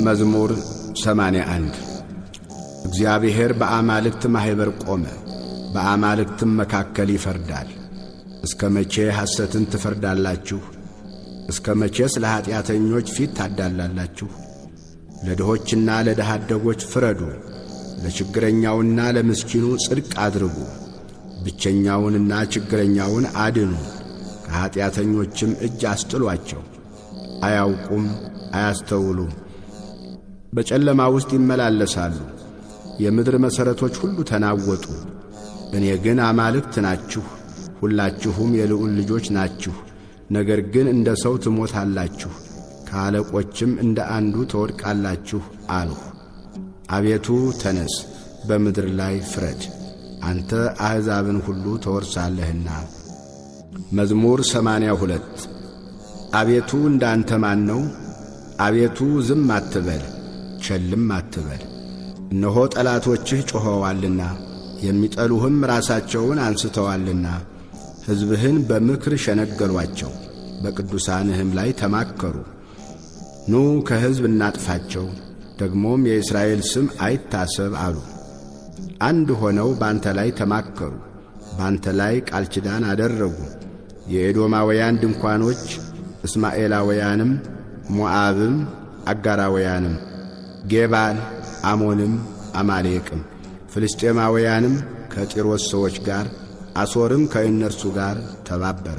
መዝሙር 81 እግዚአብሔር በአማልክት ማኅበር ቆመ፣ በአማልክትም መካከል ይፈርዳል። እስከ መቼ ሐሰትን ትፈርዳላችሁ? እስከ መቼ ስለ ኀጢአተኞች ፊት ታዳላላችሁ? ለድሆችና ለድሃ አደጎች ፍረዱ፣ ለችግረኛውና ለምስኪኑ ጽድቅ አድርጉ። ብቸኛውንና ችግረኛውን አድኑ፣ ከኀጢአተኞችም እጅ አስጥሏቸው። አያውቁም አያስተውሉም፣ በጨለማ ውስጥ ይመላለሳሉ። የምድር መሠረቶች ሁሉ ተናወጡ። እኔ ግን አማልክት ናችሁ፣ ሁላችሁም የልዑል ልጆች ናችሁ። ነገር ግን እንደ ሰው ትሞታላችሁ፣ ከአለቆችም እንደ አንዱ ትወድቃላችሁ አልሁ። አቤቱ ተነስ፣ በምድር ላይ ፍረድ፣ አንተ አሕዛብን ሁሉ ተወርሳለህና። መዝሙር 82 አቤቱ እንዳንተ ማን ነው? አቤቱ ዝም አትበል፣ ቸልም አትበል። እነሆ ጠላቶችህ ጮኸዋልና፣ የሚጠሉህም ራሳቸውን አንስተዋልና። ሕዝብህን በምክር ሸነገሏቸው፣ በቅዱሳንህም ላይ ተማከሩ። ኑ ከሕዝብ እናጥፋቸው፣ ደግሞም የእስራኤል ስም አይታሰብ አሉ። አንድ ሆነው ባንተ ላይ ተማከሩ፣ ባንተ ላይ ቃል ኪዳን አደረጉ። የኤዶማውያን ድንኳኖች፣ እስማኤላውያንም፣ ሞዓብም፣ አጋራውያንም፣ ጌባል፣ አሞንም፣ አማሌቅም፣ ፍልስጤማውያንም ከጢሮስ ሰዎች ጋር፣ አሦርም ከእነርሱ ጋር ተባበረ።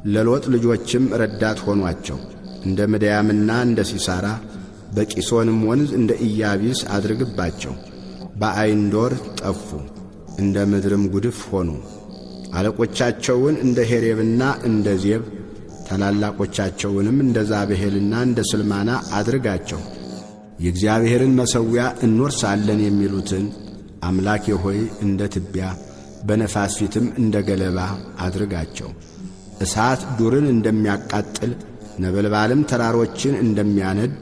ለሎጥ ልጆችም ረዳት ሆኗቸው። እንደ ምድያምና እንደ ሲሳራ በቂሶንም ወንዝ እንደ ኢያቢስ አድርግባቸው። በአይንዶር ጠፉ፣ እንደ ምድርም ጉድፍ ሆኑ። አለቆቻቸውን እንደ ሄሬብና እንደ ዜብ፣ ታላላቆቻቸውንም እንደ ዛብሄልና እንደ ስልማና አድርጋቸው። የእግዚአብሔርን መሠዊያ እንወርሳለን የሚሉትን አምላኬ ሆይ እንደ ትቢያ፣ በነፋስ ፊትም እንደ ገለባ አድርጋቸው። እሳት ዱርን እንደሚያቃጥል ነበልባልም ተራሮችን እንደሚያነድ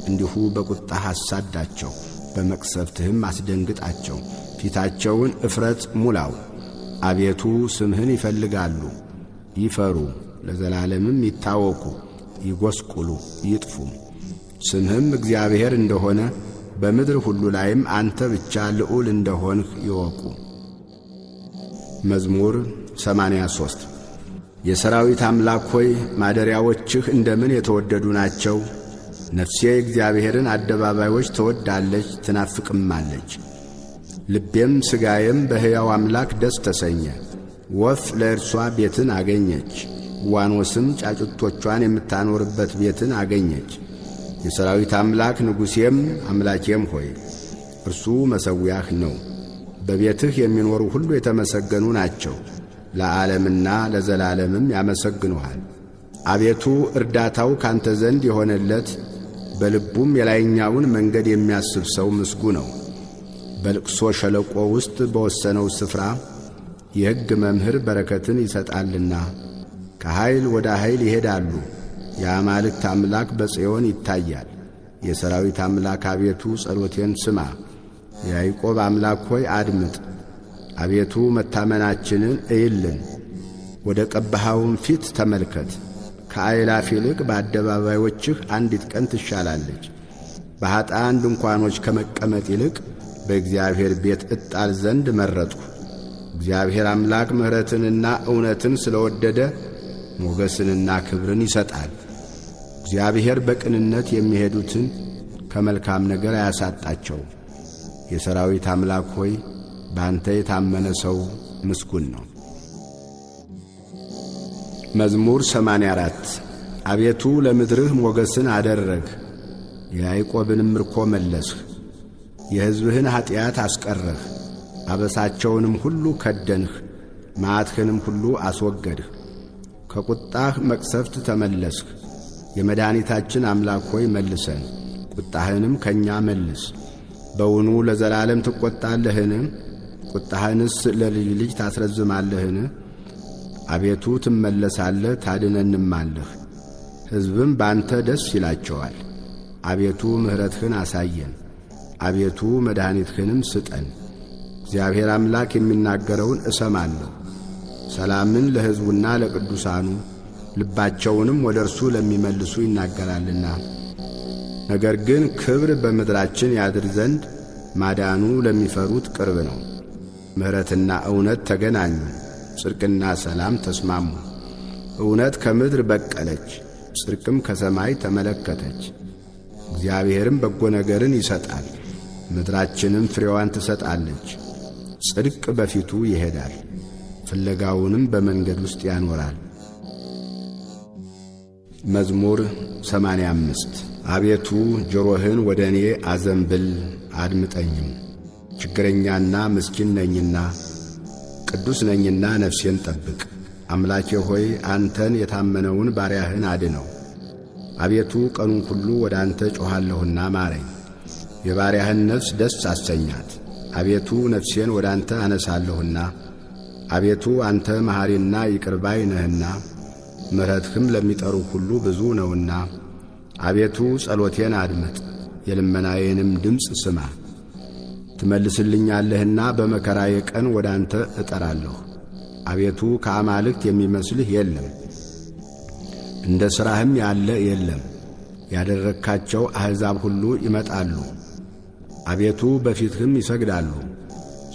እንዲሁ በቁጣህ አሳዳቸው፣ በመቅሰፍትህም አስደንግጣቸው። ፊታቸውን እፍረት ሙላው። አቤቱ ስምህን ይፈልጋሉ፣ ይፈሩ፣ ለዘላለምም ይታወኩ፣ ይጐስቁሉ፣ ይጥፉ። ስምህም እግዚአብሔር እንደሆነ በምድር ሁሉ ላይም አንተ ብቻ ልዑል እንደሆንህ ይወቁ። መዝሙር 83 የሰራዊት አምላክ ሆይ ማደሪያዎችህ እንደምን የተወደዱ ናቸው! ነፍሴ እግዚአብሔርን አደባባዮች ትወዳለች ትናፍቅማለች። ልቤም ሥጋዬም በሕያው አምላክ ደስ ተሰኘ። ወፍ ለእርሷ ቤትን አገኘች፣ ዋኖስም ጫጩቶቿን የምታኖርበት ቤትን አገኘች። የሰራዊት አምላክ ንጉሴም አምላኬም ሆይ እርሱ መሠዊያህ ነው። በቤትህ የሚኖሩ ሁሉ የተመሰገኑ ናቸው፣ ለዓለምና ለዘላለምም ያመሰግኑሃል። አቤቱ እርዳታው ካንተ ዘንድ የሆነለት በልቡም የላይኛውን መንገድ የሚያስብ ሰው ምስጉ ነው። በልቅሶ ሸለቆ ውስጥ በወሰነው ስፍራ የሕግ መምህር በረከትን ይሰጣልና። ከኃይል ወደ ኃይል ይሄዳሉ። የአማልክት አምላክ በጽዮን ይታያል። የሰራዊት አምላክ አቤቱ ጸሎቴን ስማ። የያዕቆብ አምላክ ሆይ አድምጥ። አቤቱ መታመናችንን እይልን፣ ወደ ቀባኸውም ፊት ተመልከት። ከአእላፍ ይልቅ በአደባባዮችህ አንዲት ቀን ትሻላለች። በኀጥኣን ድንኳኖች ከመቀመጥ ይልቅ በእግዚአብሔር ቤት እጣል ዘንድ መረጥሁ። እግዚአብሔር አምላክ ምሕረትንና እውነትን ስለወደደ ሞገስንና ክብርን ይሰጣል። እግዚአብሔር በቅንነት የሚሄዱትን ከመልካም ነገር አያሳጣቸው። የሰራዊት አምላክ ሆይ በአንተ የታመነ ሰው ምስጉን ነው። መዝሙር 84 አቤቱ ለምድርህ ሞገስን አደረግህ፣ የያዕቆብንም ምርኮ መለስህ። የሕዝብህን ኀጢአት አስቀረህ፣ አበሳቸውንም ሁሉ ከደንህ፣ መዓትህንም ሁሉ አስወገድህ። ከቁጣህ መቅሰፍት ተመለስህ። የመድኃኒታችን አምላክ ሆይ መልሰን፣ ቁጣህንም ከእኛ መልስ። በውኑ ለዘላለም ትቈጣለህን? ቁጣህንስ ለልጅ ልጅ ታስረዝማለህን? አቤቱ ትመለሳለህ ታድነንማለህ፣ ሕዝብም ባንተ ደስ ይላቸዋል። አቤቱ ምሕረትህን አሳየን፣ አቤቱ መድኃኒትህንም ስጠን። እግዚአብሔር አምላክ የሚናገረውን እሰማለሁ፣ ሰላምን ለሕዝቡና ለቅዱሳኑ ልባቸውንም ወደ እርሱ ለሚመልሱ ይናገራልና። ነገር ግን ክብር በምድራችን ያድር ዘንድ ማዳኑ ለሚፈሩት ቅርብ ነው። ምሕረትና እውነት ተገናኙ፣ ጽድቅና ሰላም ተስማሙ። እውነት ከምድር በቀለች፣ ጽድቅም ከሰማይ ተመለከተች። እግዚአብሔርም በጎ ነገርን ይሰጣል፣ ምድራችንም ፍሬዋን ትሰጣለች። ጽድቅ በፊቱ ይሄዳል፣ ፍለጋውንም በመንገድ ውስጥ ያኖራል። መዝሙር 85 አቤቱ ጆሮህን ወደ እኔ አዘንብል አድምጠኝም። ችግረኛና ምስኪን ነኝና ቅዱስ ነኝና ነፍሴን ጠብቅ። አምላኬ ሆይ አንተን የታመነውን ባሪያህን አድነው። አቤቱ ቀኑን ሁሉ ወደ አንተ ጮኻለሁና ማረኝ። የባሪያህን ነፍስ ደስ አሰኛት። አቤቱ ነፍሴን ወደ አንተ አነሳለሁና። አቤቱ አንተ መሐሪና ይቅርባይ ነህና ምሕረትህም ለሚጠሩ ሁሉ ብዙ ነውና። አቤቱ ጸሎቴን አድምጥ፣ የልመናዬንም ድምፅ ስማ። ትመልስልኛለህና በመከራዬ ቀን ወደ አንተ እጠራለሁ። አቤቱ ከአማልክት የሚመስልህ የለም፣ እንደ ሥራህም ያለ የለም። ያደረግካቸው አሕዛብ ሁሉ ይመጣሉ፣ አቤቱ በፊትህም ይሰግዳሉ፣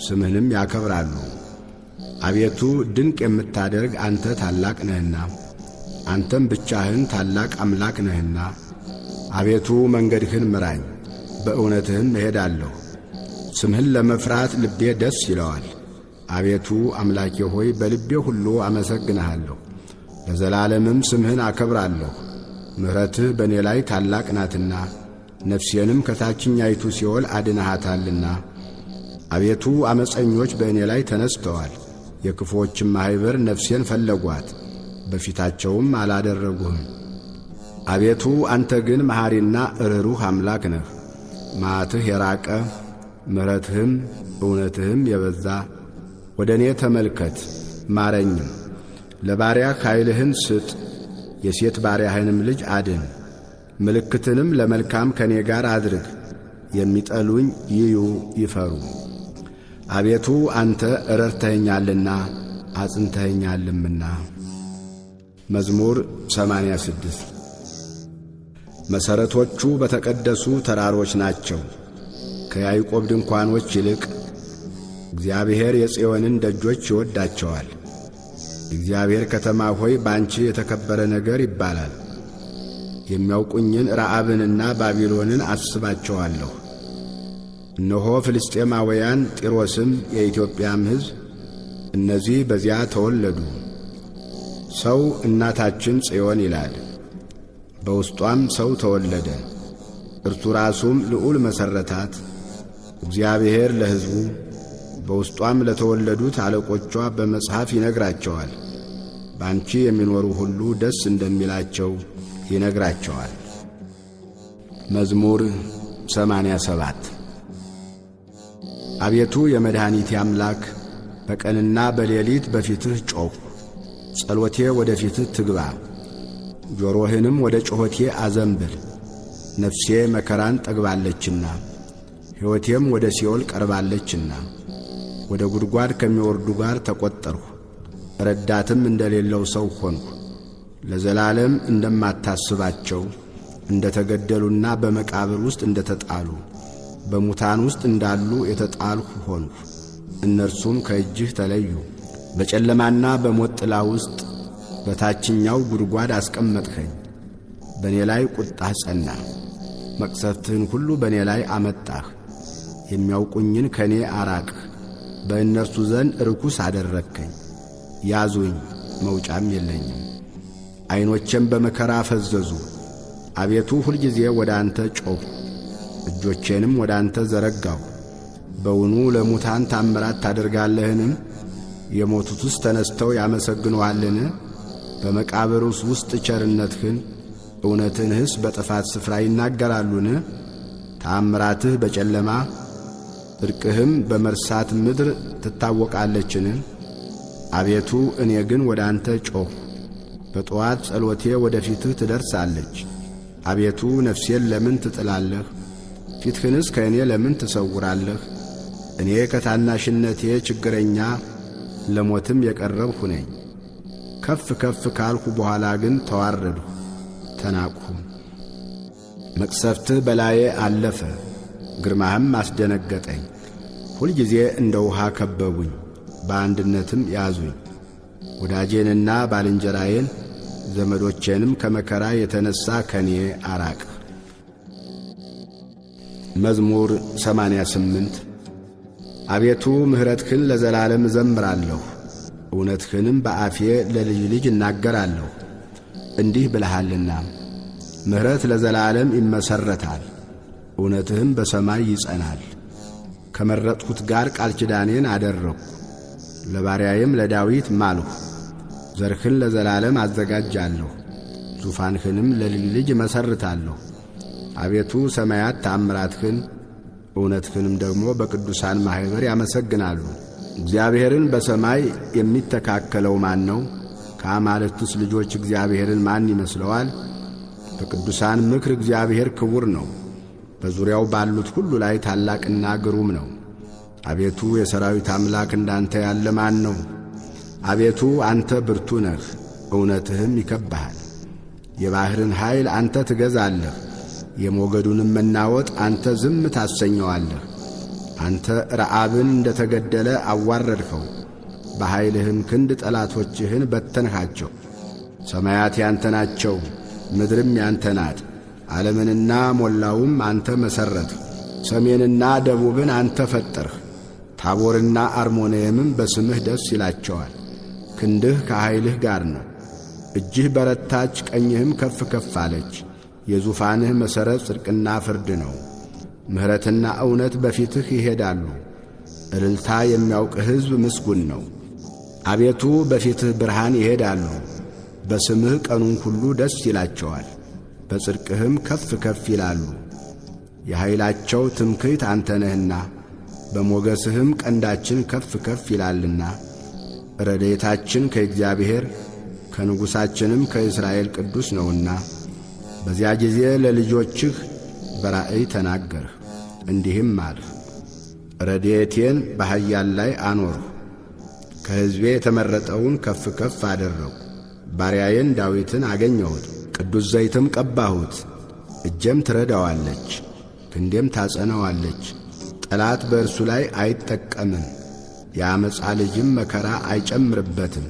ስምህንም ያከብራሉ። አቤቱ ድንቅ የምታደርግ አንተ ታላቅ ነህና፣ አንተም ብቻህን ታላቅ አምላክ ነህና። አቤቱ መንገድህን ምራኝ፣ በእውነትህም እሄዳለሁ። ስምህን ለመፍራት ልቤ ደስ ይለዋል። አቤቱ አምላኬ ሆይ በልቤ ሁሉ አመሰግንሃለሁ፣ ለዘላለምም ስምህን አከብራለሁ። ምሕረትህ በእኔ ላይ ታላቅ ናትና፣ ነፍሴንም ከታችኛይቱ ሲኦል አድነሃታልና። አቤቱ ዓመፀኞች በእኔ ላይ ተነስተዋል፣ የክፉዎችም ማኅበር ነፍሴን ፈለጓት፣ በፊታቸውም አላደረጉህም። አቤቱ አንተ ግን መሐሪና ርኅሩህ አምላክ ነህ። መዓትህ የራቀ ምሕረትህም እውነትህም የበዛ ወደ እኔ ተመልከት ማረኝም። ለባሪያህ ኃይልህን ስጥ፣ የሴት ባሪያህንም ልጅ አድን። ምልክትንም ለመልካም ከእኔ ጋር አድርግ፣ የሚጠሉኝ ይዩ ይፈሩ። አቤቱ አንተ ረድተኸኛልና አጽንተኸኛልምና። መዝሙር 86 መሠረቶቹ በተቀደሱ ተራሮች ናቸው፣ ከያዕቆብ ድንኳኖች ይልቅ እግዚአብሔር የጽዮንን ደጆች ይወዳቸዋል። እግዚአብሔር ከተማ ሆይ ባንቺ የተከበረ ነገር ይባላል። የሚያውቁኝን ረዓብንና ባቢሎንን አስባቸዋለሁ። እነሆ ፍልስጤማውያን ጢሮስም የኢትዮጵያም ሕዝብ እነዚህ በዚያ ተወለዱ። ሰው እናታችን ጽዮን ይላል፣ በውስጧም ሰው ተወለደ። እርሱ ራሱም ልዑል መሠረታት። እግዚአብሔር ለሕዝቡ በውስጧም ለተወለዱት አለቆቿ በመጽሐፍ ይነግራቸዋል። በአንቺ የሚኖሩ ሁሉ ደስ እንደሚላቸው ይነግራቸዋል። መዝሙር 87 አቤቱ የመድኃኒቴ አምላክ በቀንና በሌሊት በፊትህ ጮኽሁ። ጸሎቴ ወደ ፊትህ ትግባ፣ ጆሮህንም ወደ ጮኾቴ አዘንብል። ነፍሴ መከራን ጠግባለችና ሕይወቴም ወደ ሲኦል ቀርባለችና ወደ ጉድጓድ ከሚወርዱ ጋር ተቈጠርሁ። ረዳትም እንደሌለው ሰው ሆንሁ። ለዘላለም እንደማታስባቸው እንደ ተገደሉና በመቃብር ውስጥ እንደ ተጣሉ በሙታን ውስጥ እንዳሉ የተጣልሁ ሆንሁ። እነርሱም ከእጅህ ተለዩ። በጨለማና በሞት ጥላ ውስጥ በታችኛው ጉድጓድ አስቀመጥኸኝ። በእኔ ላይ ቁጣህ ጸና፣ መቅሰፍትህን ሁሉ በእኔ ላይ አመጣህ። የሚያውቁኝን ከእኔ አራቅህ፣ በእነርሱ ዘንድ ርኩስ አደረግከኝ። ያዙኝ፣ መውጫም የለኝም። ዐይኖቼም በመከራ ፈዘዙ። አቤቱ ሁልጊዜ ወደ አንተ ጮኽሁ፣ እጆቼንም ወደ አንተ ዘረጋሁ። በውኑ ለሙታን ታምራት ታደርጋለህን? የሞቱትስ ተነስተው ያመሰግኑሃልን? በመቃብሩስ ውስጥ ቸርነትህን እውነትህንስ በጥፋት ስፍራ ይናገራሉን? ተአምራትህ በጨለማ ጽድቅህም በመርሳት ምድር ትታወቃለችን? አቤቱ እኔ ግን ወደ አንተ ጮኽሁ፣ በጠዋት ጸሎቴ ወደ ፊትህ ትደርሳለች። አቤቱ ነፍሴን ለምን ትጥላለህ? ፊትህንስ ከእኔ ለምን ትሰውራለህ? እኔ ከታናሽነቴ ችግረኛ ለሞትም የቀረብሁ ነኝ። ከፍ ከፍ ካልሁ በኋላ ግን ተዋረድሁ፣ ተናቅሁ። መቅሰፍትህ በላዬ አለፈ፣ ግርማህም አስደነገጠኝ። ሁልጊዜ እንደ ውሃ ከበቡኝ፣ በአንድነትም ያዙኝ። ወዳጄንና ባልንጀራዬን ዘመዶቼንም ከመከራ የተነሣ ከኔ አራቅህ። መዝሙር 88 አቤቱ ምሕረትህን ለዘላለም እዘምራለሁ፣ እውነትህንም በአፌ ለልጅ ልጅ እናገራለሁ። እንዲህ ብለሃልና ምሕረት ለዘላለም ይመሠረታል፣ እውነትህም በሰማይ ይጸናል። ከመረጥሁት ጋር ቃል ኪዳኔን አደረግሁ፣ ለባሪያዬም ለዳዊት ማልሁ። ዘርህን ለዘላለም አዘጋጃለሁ፣ ዙፋንህንም ለልጅ ልጅ እመሠርታለሁ። አቤቱ ሰማያት ተአምራትህን እውነትህንም ደግሞ በቅዱሳን ማኅበር ያመሰግናሉ። እግዚአብሔርን በሰማይ የሚተካከለው ማን ነው? ከአማልክትስ ልጆች እግዚአብሔርን ማን ይመስለዋል? በቅዱሳን ምክር እግዚአብሔር ክቡር ነው፣ በዙሪያው ባሉት ሁሉ ላይ ታላቅና ግሩም ነው። አቤቱ የሰራዊት አምላክ እንዳንተ ያለ ማን ነው? አቤቱ አንተ ብርቱ ነህ፣ እውነትህም ይከብብሃል። የባሕርን ኃይል አንተ ትገዛለህ፣ የሞገዱንም መናወጥ አንተ ዝም ታሰኘዋለህ። አንተ ረዓብን እንደ ተገደለ አዋረድኸው፣ በኃይልህም ክንድ ጠላቶችህን በተንሃቸው። ሰማያት ያንተ ናቸው፣ ምድርም ያንተ ናት። ዓለምንና ሞላውም አንተ መሠረትህ። ሰሜንና ደቡብን አንተ ፈጠርህ። ታቦርና አርሞንዔምም በስምህ ደስ ይላቸዋል። ክንድህ ከኃይልህ ጋር ነው፣ እጅህ በረታች፣ ቀኝህም ከፍ ከፍ አለች። የዙፋንህ መሠረት ጽድቅና ፍርድ ነው። ምሕረትና እውነት በፊትህ ይሄዳሉ። እልልታ የሚያውቅ ሕዝብ ምስጉን ነው። አቤቱ በፊትህ ብርሃን ይሄዳሉ፣ በስምህ ቀኑን ሁሉ ደስ ይላቸዋል። በጽድቅህም ከፍ ከፍ ይላሉ። የኃይላቸው ትምክሕት አንተ ነህና፣ በሞገስህም ቀንዳችን ከፍ ከፍ ይላልና። ረድኤታችን ከእግዚአብሔር ከንጉሣችንም ከእስራኤል ቅዱስ ነውና። በዚያ ጊዜ ለልጆችህ በራእይ ተናገርህ፣ እንዲህም አልህ። ረድኤቴን በኃያል ላይ አኖርሁ፣ ከሕዝቤ የተመረጠውን ከፍ ከፍ አደረጉ። ባሪያዬን ዳዊትን አገኘሁት፣ ቅዱስ ዘይትም ቀባሁት። እጄም ትረዳዋለች፣ ክንዴም ታጸነዋለች። ጠላት በእርሱ ላይ አይጠቀምም፣ የዓመፃ ልጅም መከራ አይጨምርበትም።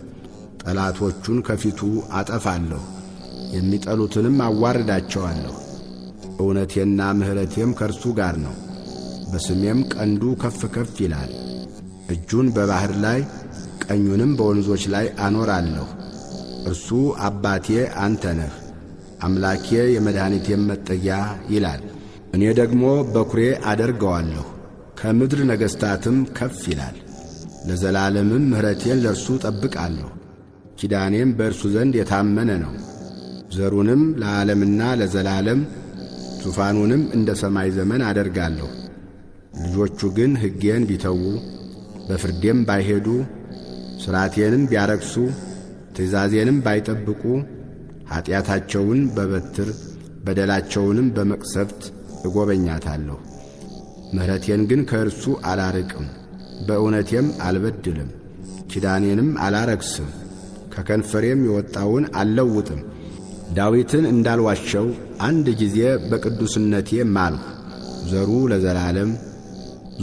ጠላቶቹን ከፊቱ አጠፋለሁ፣ የሚጠሉትንም አዋርዳቸዋለሁ። እውነቴና ምሕረቴም ከእርሱ ጋር ነው፣ በስሜም ቀንዱ ከፍ ከፍ ይላል። እጁን በባሕር ላይ ቀኙንም በወንዞች ላይ አኖራለሁ። እርሱ አባቴ አንተ ነህ፣ አምላኬ የመድኃኒቴም መጠጊያ ይላል። እኔ ደግሞ በኵሬ አደርገዋለሁ፣ ከምድር ነገሥታትም ከፍ ይላል። ለዘላለምም ምሕረቴን ለእርሱ ጠብቃለሁ፣ ኪዳኔም በእርሱ ዘንድ የታመነ ነው። ዘሩንም ለዓለምና ለዘላለም ዙፋኑንም እንደ ሰማይ ዘመን አደርጋለሁ። ልጆቹ ግን ሕጌን ቢተዉ በፍርዴም ባይሄዱ ሥርዓቴንም ቢያረክሱ ትእዛዜንም ባይጠብቁ ኀጢአታቸውን በበትር በደላቸውንም በመቅሰፍት እጐበኛታለሁ። ምሕረቴን ግን ከእርሱ አላርቅም፣ በእውነቴም አልበድልም። ኪዳኔንም አላረክስም፣ ከከንፈሬም የወጣውን አልለውጥም። ዳዊትን እንዳልዋሸው አንድ ጊዜ በቅዱስነቴ ማልሁ። ዘሩ ለዘላለም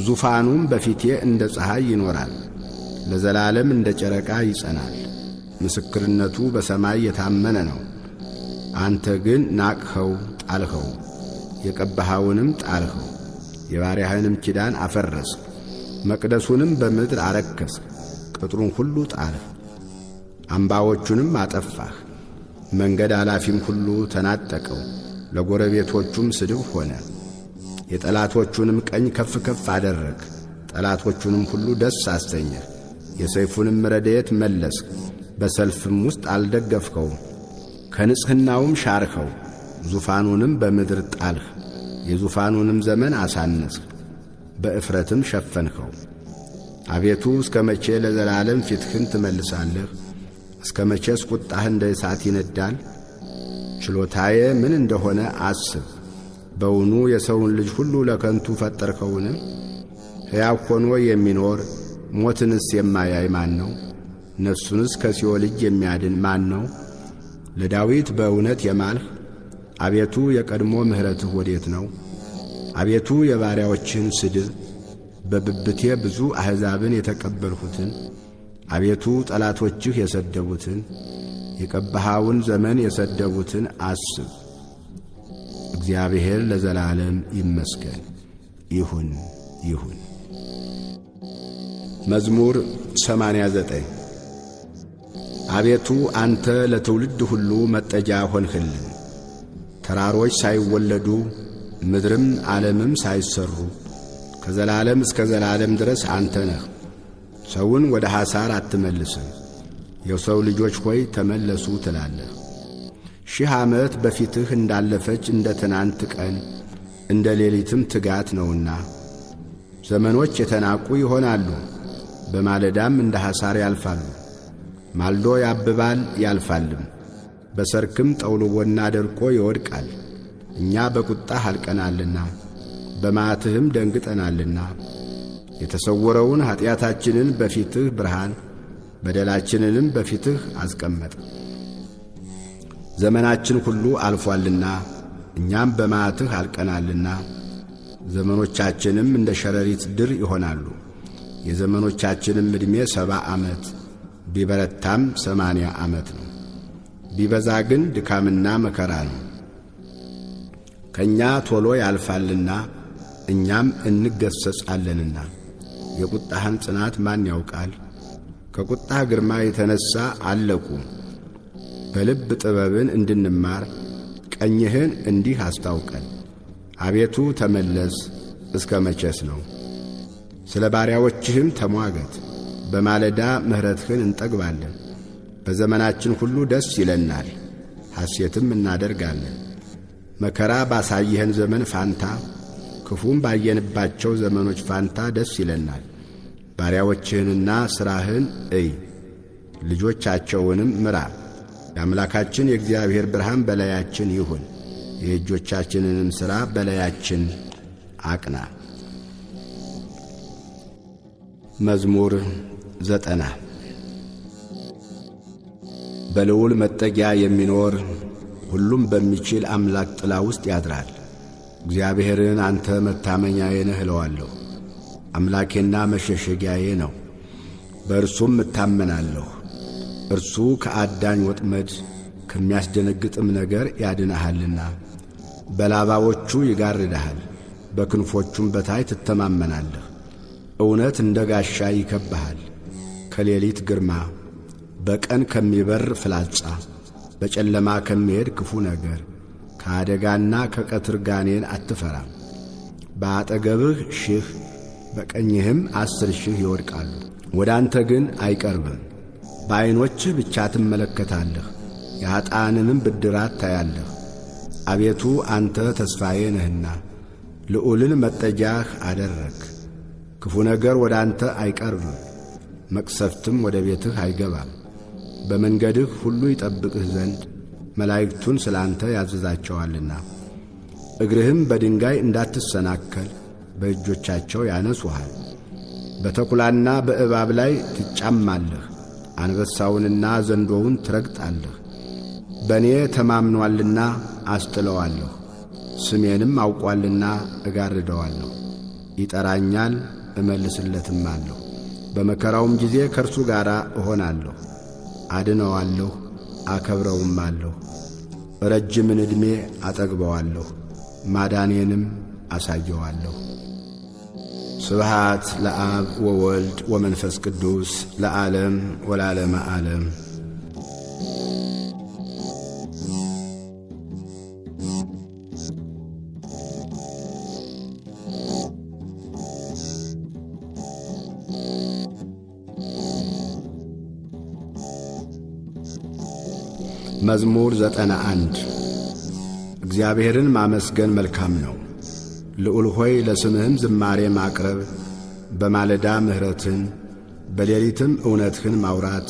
ዙፋኑም በፊቴ እንደ ፀሐይ ይኖራል፣ ለዘላለም እንደ ጨረቃ ይጸናል። ምስክርነቱ በሰማይ የታመነ ነው። አንተ ግን ናቅኸው፣ ጣልኸው፣ የቀባኸውንም ጣልኸው። የባሪያህንም ኪዳን አፈረስህ፣ መቅደሱንም በምድር አረከስህ። ቅጥሩን ሁሉ ጣልህ፣ አምባዎቹንም አጠፋህ። መንገድ አላፊም ሁሉ ተናጠቀው፣ ለጎረቤቶቹም ስድብ ሆነ። የጠላቶቹንም ቀኝ ከፍ ከፍ አደረግ፣ ጠላቶቹንም ሁሉ ደስ አሰኘህ። የሰይፉንም ረድኤት መለስህ፣ በሰልፍም ውስጥ አልደገፍከውም። ከንጽሕናውም ሻርኸው፣ ዙፋኑንም በምድር ጣልህ። የዙፋኑንም ዘመን አሳነስህ፣ በእፍረትም ሸፈንኸው። አቤቱ እስከ መቼ ለዘላለም ፊትህን ትመልሳለህ? እስከ መቼስ ቁጣህ እንደ እሳት ይነዳል? ችሎታዬ ምን እንደሆነ አስብ። በውኑ የሰውን ልጅ ሁሉ ለከንቱ ፈጠርኸውን? ሕያው ሆኖ የሚኖር ሞትንስ የማያይ ማን ነው? ነፍሱንስ ከሲኦል እጅ የሚያድን ማን ነው? ለዳዊት በእውነት የማልህ አቤቱ የቀድሞ ምሕረትህ ወዴት ነው? አቤቱ የባሪያዎችህን ስድብ በብብቴ ብዙ አሕዛብን የተቀበልሁትን አቤቱ ጠላቶችህ የሰደቡትን የቀባኸውን ዘመን የሰደቡትን አስብ። እግዚአብሔር ለዘላለም ይመስገን። ይሁን ይሁን። መዝሙር 89 አቤቱ አንተ ለትውልድ ሁሉ መጠጃ ሆንህልን። ተራሮች ሳይወለዱ ምድርም ዓለምም ሳይሰሩ ከዘላለም እስከ ዘላለም ድረስ አንተ ነህ። ሰውን ወደ ሐሳር አትመልስም። የሰው ልጆች ሆይ ተመለሱ ትላለህ። 1000 ዓመት በፊትህ እንዳለፈች እንደ ትናንት ቀን እንደ ሌሊትም ትጋት ነውና። ዘመኖች የተናቁ ይሆናሉ፣ በማለዳም እንደ ሐሳር ያልፋሉ። ማልዶ ያብባል ያልፋልም፣ በሰርክም ጠውልጎና ደርቆ ይወድቃል። እኛ በቁጣህ አልቀናልና በመዓትህም ደንግጠናልና። የተሰወረውን ኀጢአታችንን በፊትህ ብርሃን በደላችንንም በፊትህ አስቀመጥ። ዘመናችን ሁሉ አልፏልና እኛም በመዓትህ አልቀናልና። ዘመኖቻችንም እንደ ሸረሪት ድር ይሆናሉ። የዘመኖቻችንም ዕድሜ 70 ዓመት ቢበረታም 80 ዓመት ነው። ቢበዛ ግን ድካምና መከራ ነው። ከእኛ ቶሎ ያልፋልና እኛም እንገሰጻለንና። የቁጣህን ጽናት ማን ያውቃል? ከቁጣህ ግርማ የተነሣ አለቁ። በልብ ጥበብን እንድንማር ቀኝህን እንዲህ አስታውቀን። አቤቱ ተመለስ፣ እስከ መቼስ ነው? ስለ ባሪያዎችህም ተሟገት። በማለዳ ምሕረትህን እንጠግባለን። በዘመናችን ሁሉ ደስ ይለናል፣ ሐሴትም እናደርጋለን። መከራ ባሳየኸን ዘመን ፋንታ ክፉም ባየንባቸው ዘመኖች ፋንታ ደስ ይለናል። ባሪያዎችህንና ሥራህን እይ፣ ልጆቻቸውንም ምራ። የአምላካችን የእግዚአብሔር ብርሃን በላያችን ይሁን፣ የእጆቻችንንም ሥራ በላያችን አቅና። መዝሙር 90 በልዑል መጠጊያ የሚኖር ሁሉም በሚችል አምላክ ጥላ ውስጥ ያድራል። እግዚአብሔርን አንተ መታመኛዬ ነህ እለዋለሁ። አምላኬና መሸሸጊያዬ ነው፣ በእርሱም እታመናለሁ። እርሱ ከአዳኝ ወጥመድ ከሚያስደነግጥም ነገር ያድንሃልና። በላባዎቹ ይጋርድሃል፣ በክንፎቹም በታይ ትተማመናለህ። እውነት እንደ ጋሻ ይከብብሃል። ከሌሊት ግርማ፣ በቀን ከሚበር ፍላጻ፣ በጨለማ ከሚሄድ ክፉ ነገር፣ ከአደጋና ከቀትር ጋኔን አትፈራም። በአጠገብህ 1000 በቀኝህም 10,000 ይወድቃሉ፣ ወደ አንተ ግን አይቀርብም። በዐይኖችህ ብቻ ትመለከታለህ፣ የኀጥኣንንም ብድራት ታያለህ። አቤቱ አንተ ተስፋዬ ነህና ልዑልን መጠጊያህ አደረግህ። ክፉ ነገር ወደ አንተ አይቀርብም፣ መቅሰፍትም ወደ ቤትህ አይገባም። በመንገድህ ሁሉ ይጠብቅህ ዘንድ መላእክቱን ስለ አንተ ያዘዛቸዋልና። እግርህም በድንጋይ እንዳትሰናከል በእጆቻቸው ያነሱሃል። በተኩላና በእባብ ላይ ትጫማለህ፣ አንበሳውንና ዘንዶውን ትረግጣለህ። በእኔ ተማምኖአልና አስጥለዋለሁ፣ ስሜንም አውቋልና እጋርደዋለሁ። ይጠራኛል እመልስለትም አለሁ። በመከራውም ጊዜ ከእርሱ ጋር እሆናለሁ። አድነዋለሁ፣ አከብረውም አለሁ። ረጅምን ዕድሜ አጠግበዋለሁ፣ ማዳኔንም አሳየዋለሁ። ስብሃት ለአብ ወወልድ ወመንፈስ ቅዱስ ለዓለም ወለዓለመ ዓለም። መዝሙር 91 እግዚአብሔርን ማመስገን መልካም ነው። ልዑል ሆይ ለስምህም ዝማሬ ማቅረብ፣ በማለዳ ምሕረትን በሌሊትም እውነትህን ማውራት፣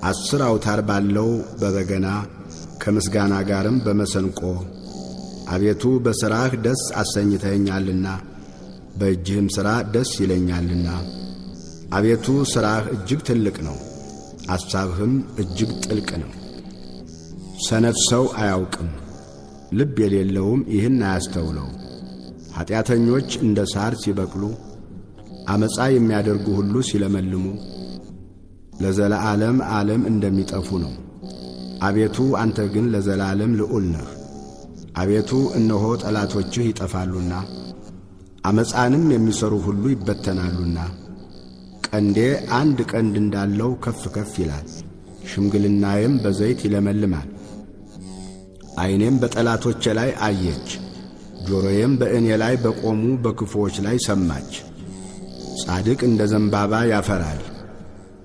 10 አውታር ባለው በበገና ከምስጋና ጋርም በመሰንቆ። አቤቱ በሥራህ ደስ አሰኝተኸኛልና በእጅህም ሥራ ደስ ይለኛልና። አቤቱ ሥራህ እጅግ ትልቅ ነው፣ አሳብህም እጅግ ጥልቅ ነው። ሰነፍ ሰው አያውቅም፣ ልብ የሌለውም ይህን አያስተውለው። ኀጢአተኞች እንደ ሳር ሲበቅሉ፣ ዓመፃ የሚያደርጉ ሁሉ ሲለመልሙ ለዘለዓለም ዓለም እንደሚጠፉ ነው። አቤቱ አንተ ግን ለዘላለም ልዑል ነህ። አቤቱ እነሆ ጠላቶችህ ይጠፋሉና ዓመፃንም የሚሠሩ ሁሉ ይበተናሉና። ቀንዴ አንድ ቀንድ እንዳለው ከፍ ከፍ ይላል፣ ሽምግልናዬም በዘይት ይለመልማል። ዐይኔም በጠላቶቼ ላይ አየች፣ ጆሮዬም በእኔ ላይ በቆሙ በክፉዎች ላይ ሰማች። ጻድቅ እንደ ዘንባባ ያፈራል፣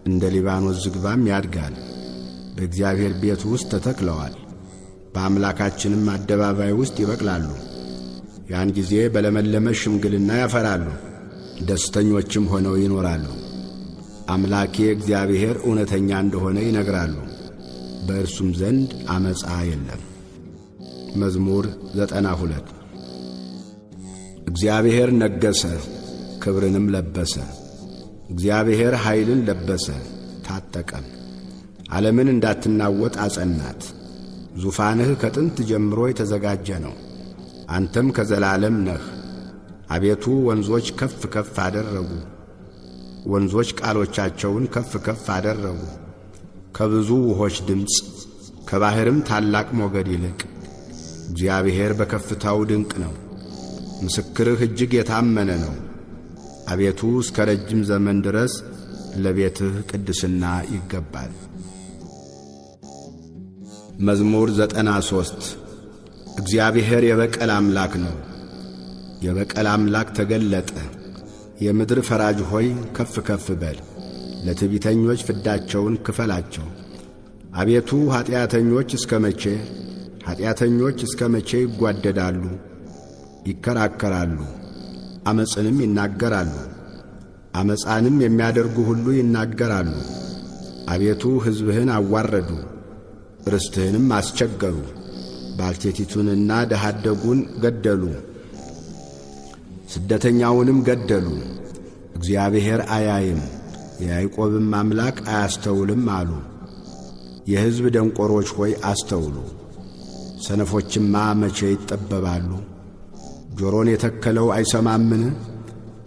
እንደ ሊባኖስ ዝግባም ያድጋል። በእግዚአብሔር ቤት ውስጥ ተተክለዋል፣ በአምላካችንም አደባባይ ውስጥ ይበቅላሉ። ያን ጊዜ በለመለመ ሽምግልና ያፈራሉ፣ ደስተኞችም ሆነው ይኖራሉ። አምላኬ እግዚአብሔር እውነተኛ እንደሆነ ይነግራሉ፣ በእርሱም ዘንድ ዓመፃ የለም። መዝሙር 92 እግዚአብሔር ነገሠ፣ ክብርንም ለበሰ። እግዚአብሔር ኃይልን ለበሰ፣ ታጠቀም። ዓለምን እንዳትናወጥ አጸናት። ዙፋንህ ከጥንት ጀምሮ የተዘጋጀ ነው፣ አንተም ከዘላለም ነህ። አቤቱ ወንዞች ከፍ ከፍ አደረጉ፣ ወንዞች ቃሎቻቸውን ከፍ ከፍ አደረጉ። ከብዙ ውሆች ድምፅ ከባሕርም ታላቅ ሞገድ ይልቅ እግዚአብሔር በከፍታው ድንቅ ነው። ምስክርህ እጅግ የታመነ ነው። አቤቱ እስከ ረጅም ዘመን ድረስ ለቤትህ ቅድስና ይገባል። መዝሙር 93 እግዚአብሔር የበቀል አምላክ ነው። የበቀል አምላክ ተገለጠ። የምድር ፈራጅ ሆይ ከፍ ከፍ በል፣ ለትዕቢተኞች ፍዳቸውን ክፈላቸው። አቤቱ ኀጢአተኞች እስከ መቼ ይጓደዳሉ? ይከራከራሉ፣ ዓመፅንም ይናገራሉ። ዓመፃንም የሚያደርጉ ሁሉ ይናገራሉ። አቤቱ ሕዝብህን አዋረዱ፣ ርስትህንም አስቸገሩ። ባልቴቲቱንና ድሀ አደጉን ገደሉ፣ ስደተኛውንም ገደሉ። እግዚአብሔር አያይም፣ የያዕቆብም አምላክ አያስተውልም አሉ። የሕዝብ ደንቆሮች ሆይ አስተውሉ። ሰነፎችማ መቼ ይጠበባሉ? ጆሮን የተከለው አይሰማምን?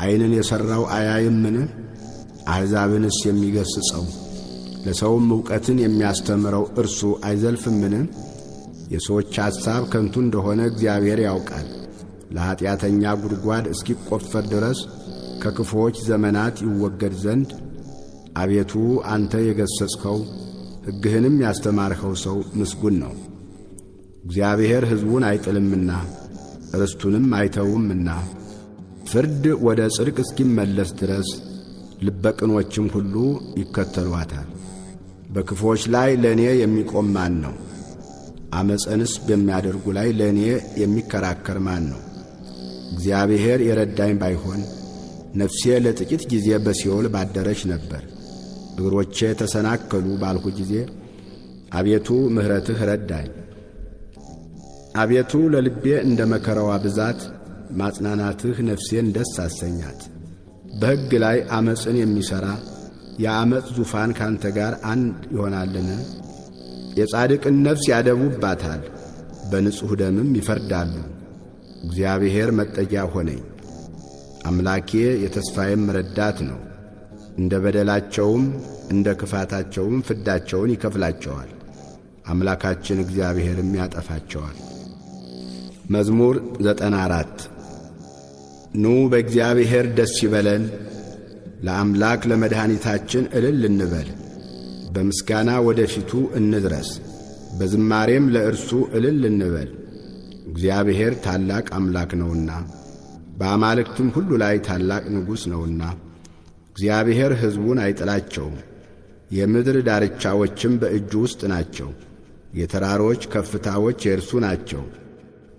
ዐይንን የሠራው አያይምን? አሕዛብንስ የሚገሥጸው ለሰውም ዕውቀትን የሚያስተምረው እርሱ አይዘልፍምን? የሰዎች ሐሳብ ከንቱ እንደሆነ እግዚአብሔር ያውቃል። ለኀጢአተኛ ጉድጓድ እስኪቈፈር ድረስ ከክፉዎች ዘመናት ይወገድ ዘንድ አቤቱ አንተ የገሠጽኸው ሕግህንም ያስተማርኸው ሰው ምስጉን ነው። እግዚአብሔር ሕዝቡን አይጥልምና ርስቱንም አይተውምና ፍርድ ወደ ጽድቅ እስኪመለስ ድረስ ልበቅኖችም ሁሉ ይከተሏታል። በክፉዎች ላይ ለእኔ የሚቆም ማን ነው? ዓመፅንስ በሚያደርጉ ላይ ለእኔ የሚከራከር ማን ነው? እግዚአብሔር የረዳኝ ባይሆን ነፍሴ ለጥቂት ጊዜ በሲኦል ባደረች ነበር። እግሮቼ ተሰናከሉ ባልሁ ጊዜ አቤቱ ምሕረትህ ረዳኝ። አቤቱ ለልቤ እንደ መከራዋ ብዛት ማጽናናትህ ነፍሴን ደስ አሰኛት። በሕግ ላይ ዓመፅን የሚሠራ የዓመፅ ዙፋን ካንተ ጋር አንድ ይሆናልን? የጻድቅን ነፍስ ያደቡባታል፣ በንጹሕ ደምም ይፈርዳሉ። እግዚአብሔር መጠጊያ ሆነኝ፣ አምላኬ የተስፋዬም ረዳት ነው። እንደ በደላቸውም እንደ ክፋታቸውም ፍዳቸውን ይከፍላቸዋል፣ አምላካችን እግዚአብሔርም ያጠፋቸዋል። መዝሙር 94 ኑ በእግዚአብሔር ደስ ይበለን፣ ለአምላክ ለመድኃኒታችን እልል እንበል። በምስጋና ወደ ፊቱ እንድረስ፣ በዝማሬም ለእርሱ እልል እንበል። እግዚአብሔር ታላቅ አምላክ ነውና በአማልክትም ሁሉ ላይ ታላቅ ንጉሥ ነውና። እግዚአብሔር ሕዝቡን አይጥላቸውም፣ የምድር ዳርቻዎችም በእጁ ውስጥ ናቸው። የተራሮች ከፍታዎች የእርሱ ናቸው።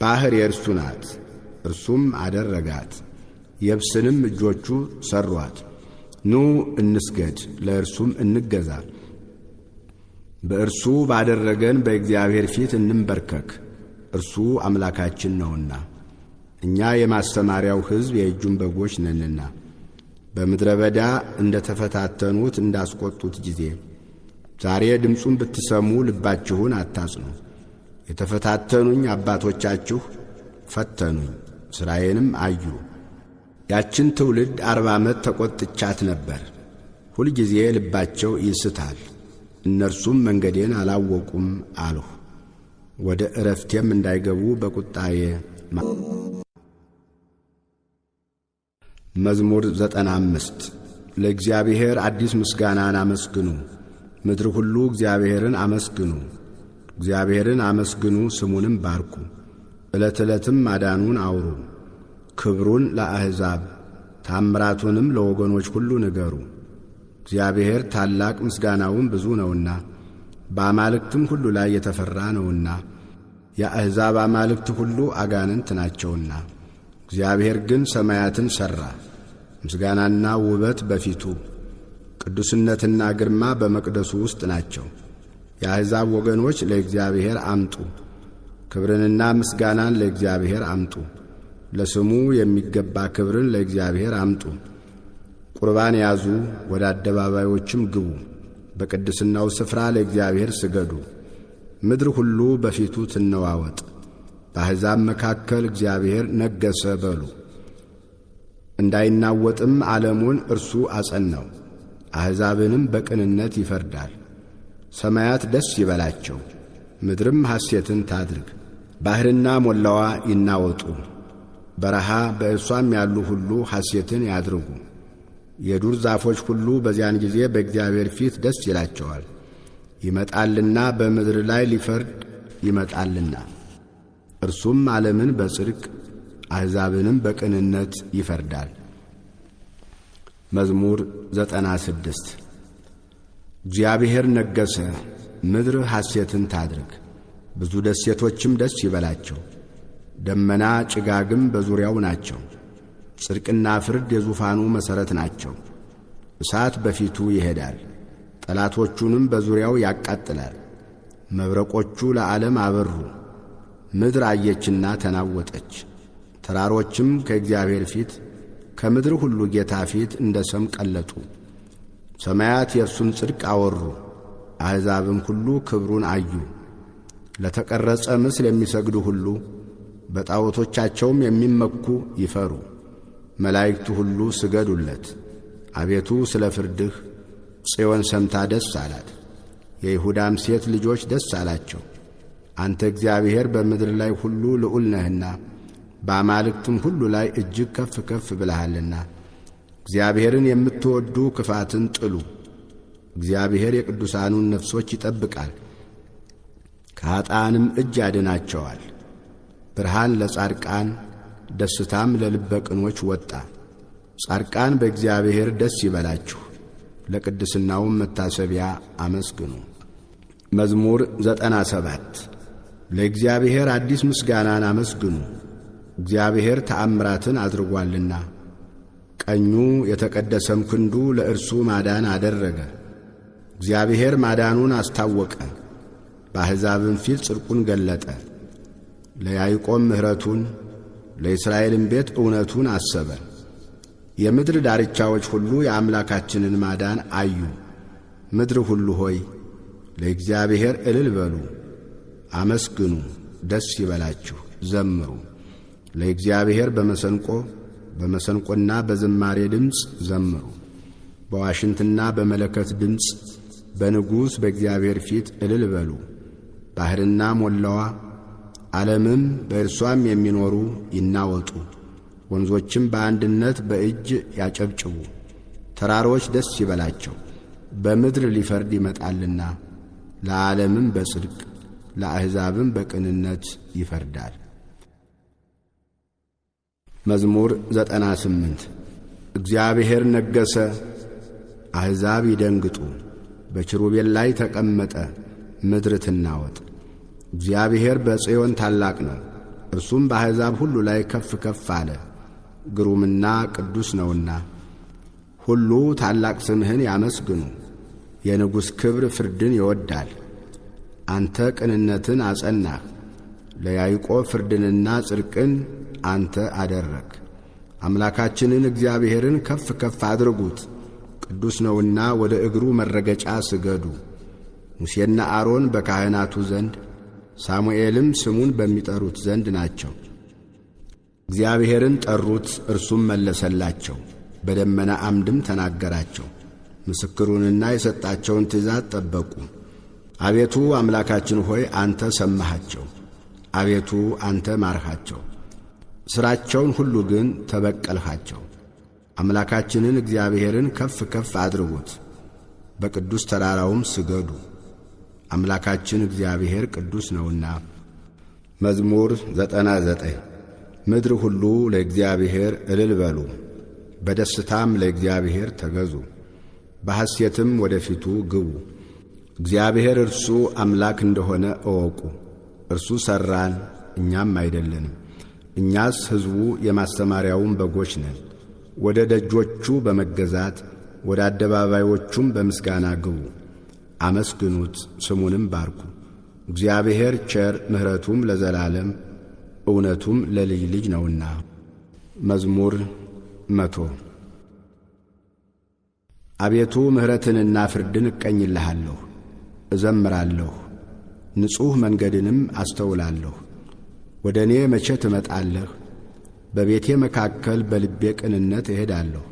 ባሕር የእርሱ ናት፣ እርሱም አደረጋት። የብስንም እጆቹ ሠሯት። ኑ እንስገድ፣ ለእርሱም እንገዛ። በእርሱ ባደረገን በእግዚአብሔር ፊት እንንበርከክ፣ እርሱ አምላካችን ነውና። እኛ የማስተማሪያው ሕዝብ የእጁም በጎች ነንና። በምድረ በዳ እንደ ተፈታተኑት እንዳስቈጡት ጊዜ ዛሬ ድምፁን ብትሰሙ ልባችሁን አታጽኑ። የተፈታተኑኝ አባቶቻችሁ ፈተኑኝ፣ ሥራዬንም አዩ። ያችን ትውልድ 40 ዓመት ተቈጥቻት ነበር። ሁልጊዜ ልባቸው ይስታል፣ እነርሱም መንገዴን አላወቁም አልሁ። ወደ ዕረፍቴም እንዳይገቡ በቁጣዬ መዝሙር 95 ለእግዚአብሔር አዲስ ምስጋናን አመስግኑ። ምድር ሁሉ እግዚአብሔርን አመስግኑ። እግዚአብሔርን አመስግኑ፣ ስሙንም ባርኩ። ዕለት ዕለትም ማዳኑን አውሩ። ክብሩን ለአሕዛብ ታምራቱንም ለወገኖች ሁሉ ንገሩ። እግዚአብሔር ታላቅ ምስጋናውን ብዙ ነውና በአማልክትም ሁሉ ላይ የተፈራ ነውና። የአሕዛብ አማልክት ሁሉ አጋንንት ናቸውና እግዚአብሔር ግን ሰማያትን ሠራ። ምስጋናና ውበት በፊቱ ቅዱስነትና ግርማ በመቅደሱ ውስጥ ናቸው። የአሕዛብ ወገኖች ለእግዚአብሔር አምጡ፣ ክብርንና ምስጋናን ለእግዚአብሔር አምጡ። ለስሙ የሚገባ ክብርን ለእግዚአብሔር አምጡ። ቁርባን ያዙ፣ ወደ አደባባዮችም ግቡ። በቅድስናው ስፍራ ለእግዚአብሔር ስገዱ። ምድር ሁሉ በፊቱ ትነዋወጥ። በአሕዛብ መካከል እግዚአብሔር ነገሠ በሉ። እንዳይናወጥም ዓለሙን እርሱ አጸናው፣ አሕዛብንም በቅንነት ይፈርዳል። ሰማያት ደስ ይበላቸው፣ ምድርም ሐሴትን ታድርግ። ባሕርና ሞላዋ ይናወጡ፣ በረሃ በእርሷም ያሉ ሁሉ ሐሴትን ያድርጉ። የዱር ዛፎች ሁሉ በዚያን ጊዜ በእግዚአብሔር ፊት ደስ ይላቸዋል። ይመጣልና በምድር ላይ ሊፈርድ ይመጣልና፣ እርሱም ዓለምን በጽድቅ አሕዛብንም በቅንነት ይፈርዳል። መዝሙር 96 እግዚአብሔር ነገሠ፣ ምድር ሐሴትን ታድርግ፣ ብዙ ደሴቶችም ደስ ይበላቸው። ደመና ጭጋግም በዙሪያው ናቸው። ጽድቅና ፍርድ የዙፋኑ መሠረት ናቸው። እሳት በፊቱ ይሄዳል፣ ጠላቶቹንም በዙሪያው ያቃጥላል። መብረቆቹ ለዓለም አበሩ፣ ምድር አየችና ተናወጠች። ተራሮችም ከእግዚአብሔር ፊት ከምድር ሁሉ ጌታ ፊት እንደ ሰም ቀለጡ። ሰማያት የእርሱን ጽድቅ አወሩ፣ አሕዛብም ሁሉ ክብሩን አዩ። ለተቀረጸ ምስል የሚሰግዱ ሁሉ በጣዖቶቻቸውም የሚመኩ ይፈሩ። መላእክቱ ሁሉ ስገዱለት። አቤቱ ስለ ፍርድህ ጽዮን ሰምታ ደስ አላት፣ የይሁዳም ሴት ልጆች ደስ አላቸው። አንተ እግዚአብሔር በምድር ላይ ሁሉ ልዑል ነህና በአማልክትም ሁሉ ላይ እጅግ ከፍ ከፍ ብለሃልና። እግዚአብሔርን የምትወዱ ክፋትን ጥሉ። እግዚአብሔር የቅዱሳኑን ነፍሶች ይጠብቃል፣ ከኀጥኣንም እጅ ያድናቸዋል። ብርሃን ለጻድቃን ደስታም ለልበ ቅኖች ወጣ። ጻድቃን በእግዚአብሔር ደስ ይበላችሁ፣ ለቅድስናውም መታሰቢያ አመስግኑ። መዝሙር 97 ለእግዚአብሔር አዲስ ምስጋናን አመስግኑ። እግዚአብሔር ተአምራትን አድርጓልና፣ ቀኙ የተቀደሰም ክንዱ ለእርሱ ማዳን አደረገ። እግዚአብሔር ማዳኑን አስታወቀ፣ በአሕዛብም ፊት ጽድቁን ገለጠ። ለያዕቆብ ምሕረቱን ለእስራኤልም ቤት እውነቱን አሰበ። የምድር ዳርቻዎች ሁሉ የአምላካችንን ማዳን አዩ። ምድር ሁሉ ሆይ ለእግዚአብሔር እልል በሉ፣ አመስግኑ፣ ደስ ይበላችሁ፣ ዘምሩ። ለእግዚአብሔር በመሰንቆና በዝማሬ ድምፅ ዘምሩ። በዋሽንትና በመለከት ድምፅ በንጉሥ በእግዚአብሔር ፊት እልል በሉ። ባሕርና ሞላዋ ዓለምም በእርሷም የሚኖሩ ይናወጡ። ወንዞችም በአንድነት በእጅ ያጨብጭቡ። ተራሮች ደስ ይበላቸው፣ በምድር ሊፈርድ ይመጣልና። ለዓለምም በጽድቅ ለአሕዛብም በቅንነት ይፈርዳል። መዝሙር 98 እግዚአብሔር ነገሠ፣ አሕዛብ ይደንግጡ። በኪሩቤል ላይ ተቀመጠ፣ ምድር ትናወጥ። እግዚአብሔር በጽዮን ታላቅ ነው፣ እርሱም በአሕዛብ ሁሉ ላይ ከፍ ከፍ አለ። ግሩምና ቅዱስ ነውና ሁሉ ታላቅ ስምህን ያመስግኑ። የንጉሥ ክብር ፍርድን ይወዳል። አንተ ቅንነትን አጸናህ፣ ለያዕቆብ ፍርድንና ጽድቅን አንተ አደረግ። አምላካችንን እግዚአብሔርን ከፍ ከፍ አድርጉት፣ ቅዱስ ነውና ወደ እግሩ መረገጫ ስገዱ። ሙሴና አሮን በካህናቱ ዘንድ፣ ሳሙኤልም ስሙን በሚጠሩት ዘንድ ናቸው። እግዚአብሔርን ጠሩት፣ እርሱም መለሰላቸው፣ በደመና አምድም ተናገራቸው። ምስክሩንና የሰጣቸውን ትእዛዝ ጠበቁ። አቤቱ አምላካችን ሆይ አንተ ሰማሃቸው፣ አቤቱ አንተ ማርሃቸው። ሥራቸውን ሁሉ ግን ተበቀልሃቸው። አምላካችንን እግዚአብሔርን ከፍ ከፍ አድርጉት፣ በቅዱስ ተራራውም ስገዱ። አምላካችን እግዚአብሔር ቅዱስ ነውና። መዝሙር 99 ምድር ሁሉ ለእግዚአብሔር እልል በሉ፣ በደስታም ለእግዚአብሔር ተገዙ፣ በሐሴትም ወደ ፊቱ ግቡ። እግዚአብሔር እርሱ አምላክ እንደሆነ እወቁ። እርሱ ሠራን፣ እኛም አይደለንም። እኛስ ሕዝቡ የማስተማሪያውን በጎች ነን። ወደ ደጆቹ በመገዛት ወደ አደባባዮቹም በምስጋና ግቡ። አመስግኑት፣ ስሙንም ባርኩ። እግዚአብሔር ቸር፣ ምሕረቱም ለዘላለም እውነቱም ለልጅ ልጅ ነውና። መዝሙር 100 አቤቱ ምሕረትንና ፍርድን እቀኝልሃለሁ፣ እዘምራለሁ፣ ንጹሕ መንገድንም አስተውላለሁ። ወደ እኔ መቼ ትመጣለህ? በቤቴ መካከል በልቤ ቅንነት እሄዳለሁ።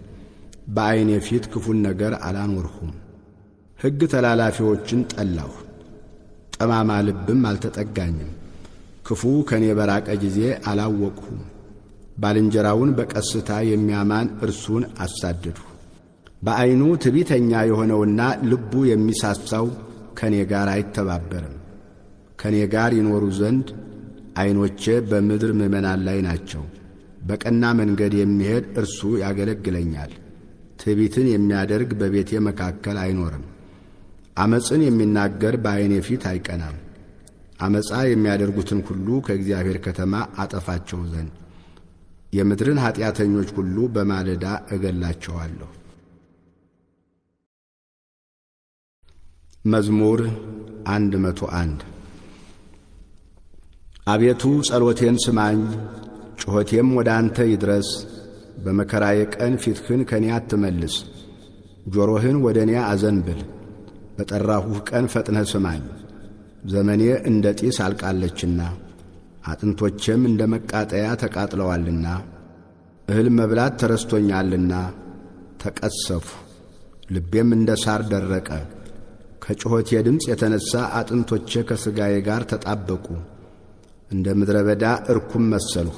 በዐይኔ ፊት ክፉን ነገር አላኖርሁም። ሕግ ተላላፊዎችን ጠላሁ፣ ጠማማ ልብም አልተጠጋኝም። ክፉ ከኔ በራቀ ጊዜ አላወቅሁም። ባልንጀራውን በቀስታ የሚያማን እርሱን አሳደድሁ። በዐይኑ ትዕቢተኛ የሆነውና ልቡ የሚሳሳው ከኔ ጋር አይተባበርም። ከኔ ጋር ይኖሩ ዘንድ ዐይኖቼ በምድር ምእመናን ላይ ናቸው። በቀና መንገድ የሚሄድ እርሱ ያገለግለኛል። ትዕቢትን የሚያደርግ በቤቴ መካከል አይኖርም። ዓመፅን የሚናገር በዐይኔ ፊት አይቀናም። ዓመፃ የሚያደርጉትን ሁሉ ከእግዚአብሔር ከተማ አጠፋቸው ዘንድ የምድርን ኀጢአተኞች ሁሉ በማለዳ እገላቸዋለሁ። መዝሙር 101 አቤቱ ጸሎቴን ስማኝ፣ ጩኸቴም ወደ አንተ ይድረስ። በመከራዬ ቀን ፊትህን ከኔ አትመልስ። ጆሮህን ወደ እኔ አዘንብል። በጠራሁህ ቀን ፈጥነህ ስማኝ። ዘመኔ እንደ ጢስ አልቃለችና አጥንቶቼም እንደ መቃጠያ ተቃጥለዋልና። እህል መብላት ተረስቶኛልና ተቀሰፉ፣ ልቤም እንደ ሳር ደረቀ። ከጩኸቴ ድምፅ የተነሣ አጥንቶቼ ከሥጋዬ ጋር ተጣበቁ። እንደ ምድረ በዳ እርኩም መሰልሁ።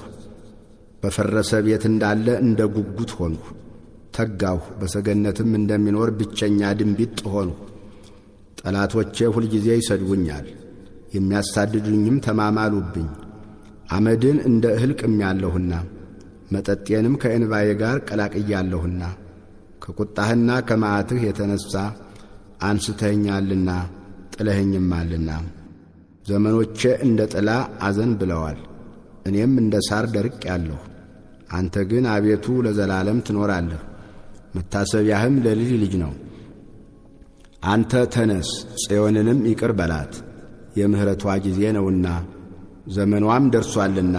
በፈረሰ ቤት እንዳለ እንደ ጉጉት ሆንሁ። ተጋሁ፣ በሰገነትም እንደሚኖር ብቸኛ ድንቢጥ ሆንሁ። ጠላቶቼ ሁልጊዜ ይሰድቡኛል፣ የሚያሳድዱኝም ተማማሉብኝ። አመድን እንደ እህል ቅሜአለሁና መጠጤንም ከእንባዬ ጋር ቀላቅያለሁና። ከቁጣህና ከመዓትህ የተነሣ አንስተኸኛልና ጥለኸኝማልና። ዘመኖቼ እንደ ጥላ አዘን ብለዋል፣ እኔም እንደ ሳር ደርቄአለሁ። አንተ ግን አቤቱ ለዘላለም ትኖራለህ፣ መታሰቢያህም ለልጅ ልጅ ነው። አንተ ተነስ፣ ጽዮንንም ይቅር በላት፣ የምሕረቷ ጊዜ ነውና ዘመኗም ደርሶአልና።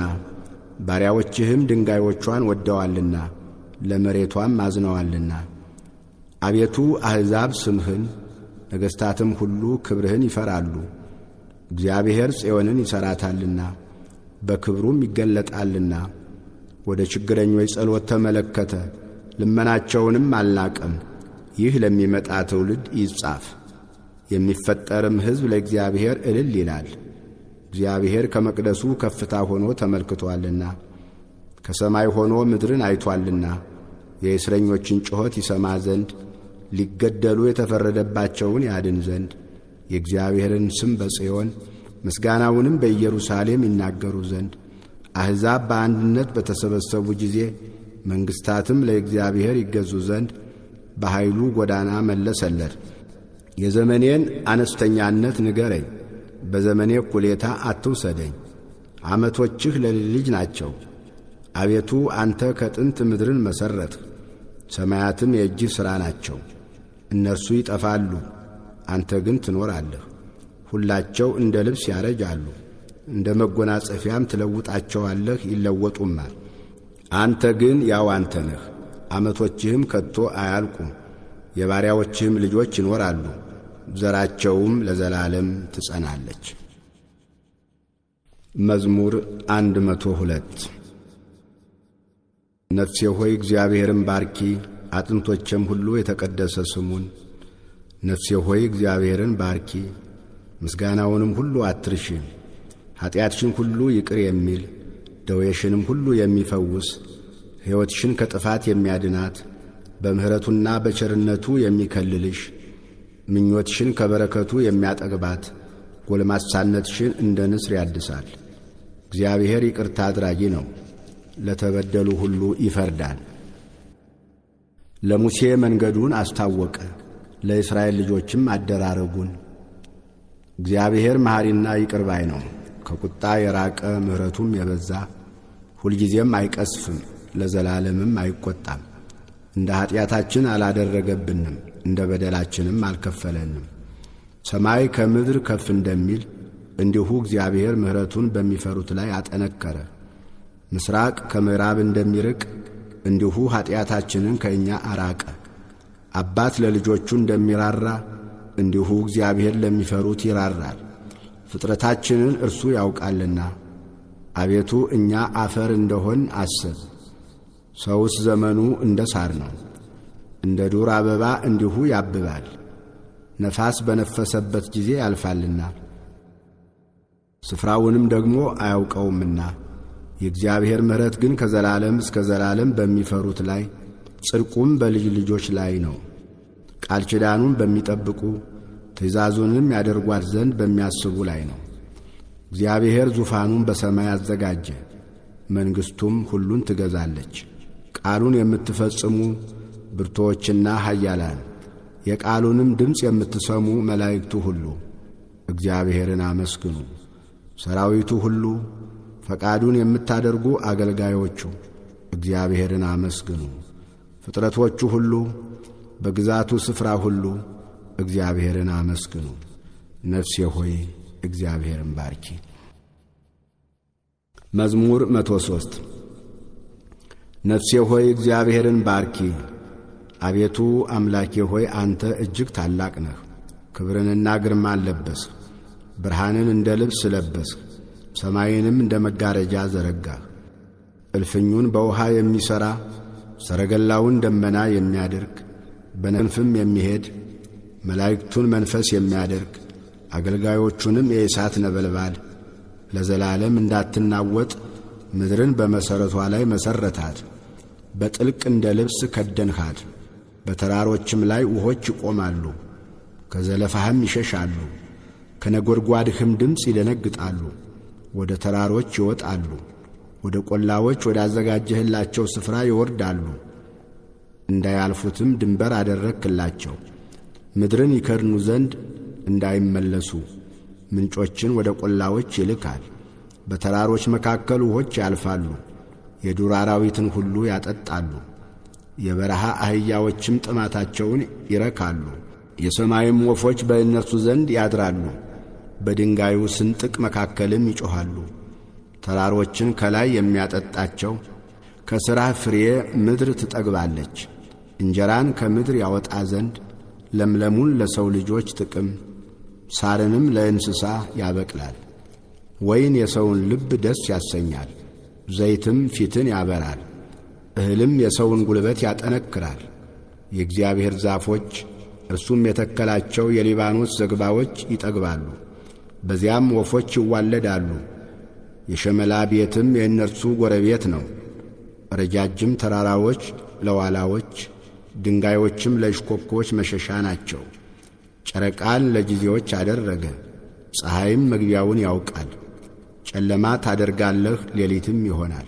ባሪያዎችህም ድንጋዮቿን ወድደዋልና ለመሬቷም አዝነዋልና። አቤቱ አሕዛብ ስምህን፣ ነገሥታትም ሁሉ ክብርህን ይፈራሉ። እግዚአብሔር ጽዮንን ይሠራታልና በክብሩም ይገለጣልና። ወደ ችግረኞች ጸሎት ተመለከተ፣ ልመናቸውንም አልናቀም። ይህ ለሚመጣ ትውልድ ይጻፍ። የሚፈጠርም ሕዝብ ለእግዚአብሔር እልል ይላል። እግዚአብሔር ከመቅደሱ ከፍታ ሆኖ ተመልክቶአልና ከሰማይ ሆኖ ምድርን አይቶአልና። የእስረኞችን ጩኸት ይሰማ ዘንድ ሊገደሉ የተፈረደባቸውን ያድን ዘንድ የእግዚአብሔርን ስም በጽዮን ምስጋናውንም በኢየሩሳሌም ይናገሩ ዘንድ አሕዛብ በአንድነት በተሰበሰቡ ጊዜ መንግሥታትም ለእግዚአብሔር ይገዙ ዘንድ በኃይሉ ጎዳና መለሰለት። የዘመኔን አነስተኛነት ንገረኝ፣ በዘመኔ እኩሌታ አትውሰደኝ። ዓመቶችህ ለልጅ ልጅ ናቸው። አቤቱ አንተ ከጥንት ምድርን መሠረትህ፣ ሰማያትም የእጅህ ሥራ ናቸው። እነርሱ ይጠፋሉ፣ አንተ ግን ትኖራለህ። ሁላቸው እንደ ልብስ ያረጃሉ፣ እንደ መጎናጸፊያም ትለውጣቸዋለህ፣ ይለወጡማል። አንተ ግን ያው አንተ ነህ። ዓመቶችህም ከቶ አያልቁም። የባሪያዎችህም ልጆች ይኖራሉ፣ ዘራቸውም ለዘላለም ትጸናለች። መዝሙር 102 ነፍሴ ሆይ እግዚአብሔርን ባርኪ፣ አጥንቶቼም ሁሉ የተቀደሰ ስሙን። ነፍሴ ሆይ እግዚአብሔርን ባርኪ፣ ምስጋናውንም ሁሉ አትርሺ። ኀጢአትሽን ሁሉ ይቅር የሚል ደዌሽንም ሁሉ የሚፈውስ ሕይወትሽን ከጥፋት የሚያድናት በምሕረቱና በቸርነቱ የሚከልልሽ ምኞትሽን ከበረከቱ የሚያጠግባት ጎልማሳነትሽን እንደ ንስር ያድሳል። እግዚአብሔር ይቅርታ አድራጊ ነው፣ ለተበደሉ ሁሉ ይፈርዳል። ለሙሴ መንገዱን አስታወቀ፣ ለእስራኤል ልጆችም አደራረጉን። እግዚአብሔር መሐሪና ይቅር ባይ ነው፣ ከቁጣ የራቀ ምሕረቱም የበዛ ሁልጊዜም አይቀስፍም፣ ለዘላለምም አይቈጣም። እንደ ኀጢአታችን አላደረገብንም፣ እንደ በደላችንም አልከፈለንም። ሰማይ ከምድር ከፍ እንደሚል እንዲሁ እግዚአብሔር ምሕረቱን በሚፈሩት ላይ አጠነከረ። ምስራቅ ከምዕራብ እንደሚርቅ እንዲሁ ኀጢአታችንን ከእኛ አራቀ። አባት ለልጆቹ እንደሚራራ እንዲሁ እግዚአብሔር ለሚፈሩት ይራራል። ፍጥረታችንን እርሱ ያውቃልና፣ አቤቱ እኛ አፈር እንደሆን አስብ። ሰውስ ዘመኑ እንደ ሣር ነው፣ እንደ ዱር አበባ እንዲሁ ያብባል። ነፋስ በነፈሰበት ጊዜ ያልፋልና ስፍራውንም ደግሞ አያውቀውምና። የእግዚአብሔር ምሕረት ግን ከዘላለም እስከ ዘላለም በሚፈሩት ላይ ጽድቁም በልጅ ልጆች ላይ ነው። ቃል ኪዳኑን በሚጠብቁ ትእዛዙንም ያደርጓት ዘንድ በሚያስቡ ላይ ነው። እግዚአብሔር ዙፋኑን በሰማይ አዘጋጀ፣ መንግሥቱም ሁሉን ትገዛለች። ቃሉን የምትፈጽሙ ብርቶችና ኃያላን፣ የቃሉንም ድምፅ የምትሰሙ መላእክቱ ሁሉ እግዚአብሔርን አመስግኑ። ሰራዊቱ ሁሉ፣ ፈቃዱን የምታደርጉ አገልጋዮቹ እግዚአብሔርን አመስግኑ። ፍጥረቶቹ ሁሉ፣ በግዛቱ ስፍራ ሁሉ እግዚአብሔርን አመስግኑ። ነፍሴ ሆይ እግዚአብሔርን ባርኪ። መዝሙር 103 ነፍሴ ሆይ እግዚአብሔርን ባርኪ። አቤቱ አምላኬ ሆይ አንተ እጅግ ታላቅ ነህ። ክብርንና ግርማን ለበስህ፣ ብርሃንን እንደ ልብስ ለበስህ፣ ሰማይንም እንደ መጋረጃ ዘረጋህ። እልፍኙን በውሃ የሚሠራ ሰረገላውን ደመና የሚያደርግ በክንፍም የሚሄድ መላእክቱን መንፈስ የሚያደርግ አገልጋዮቹንም የእሳት ነበልባል ለዘላለም እንዳትናወጥ ምድርን በመሠረቷ ላይ መሠረታት። በጥልቅ እንደ ልብስ ከደንሃት፣ በተራሮችም ላይ ውሆች ይቆማሉ። ከዘለፋህም ይሸሻሉ፣ ከነጐድጓድህም ድምፅ ይደነግጣሉ። ወደ ተራሮች ይወጣሉ፣ ወደ ቈላዎች ወዳዘጋጀህላቸው ስፍራ ይወርዳሉ። እንዳያልፉትም ድንበር አደረግክላቸው፣ ምድርን ይከድኑ ዘንድ እንዳይመለሱ። ምንጮችን ወደ ቈላዎች ይልካል፣ በተራሮች መካከል ውሆች ያልፋሉ። የዱር አራዊትን ሁሉ ያጠጣሉ፣ የበረሃ አህያዎችም ጥማታቸውን ይረካሉ። የሰማይም ወፎች በእነርሱ ዘንድ ያድራሉ፣ በድንጋዩ ስንጥቅ መካከልም ይጮኻሉ። ተራሮችን ከላይ የሚያጠጣቸው ከሥራህ ፍሬ ምድር ትጠግባለች። እንጀራን ከምድር ያወጣ ዘንድ ለምለሙን ለሰው ልጆች ጥቅም፣ ሳርንም ለእንስሳ ያበቅላል። ወይን የሰውን ልብ ደስ ያሰኛል፣ ዘይትም ፊትን ያበራል። እህልም የሰውን ጉልበት ያጠነክራል። የእግዚአብሔር ዛፎች እርሱም የተከላቸው የሊባኖስ ዝግባዎች ይጠግባሉ፣ በዚያም ወፎች ይዋለዳሉ። የሸመላ ቤትም የእነርሱ ጎረቤት ነው። ረጃጅም ተራራዎች ለዋላዎች፣ ድንጋዮችም ለእሽኮኮች መሸሻ ናቸው። ጨረቃን ለጊዜዎች አደረገ፣ ፀሐይም መግቢያውን ያውቃል። ጨለማ ታደርጋለህ፣ ሌሊትም ይሆናል።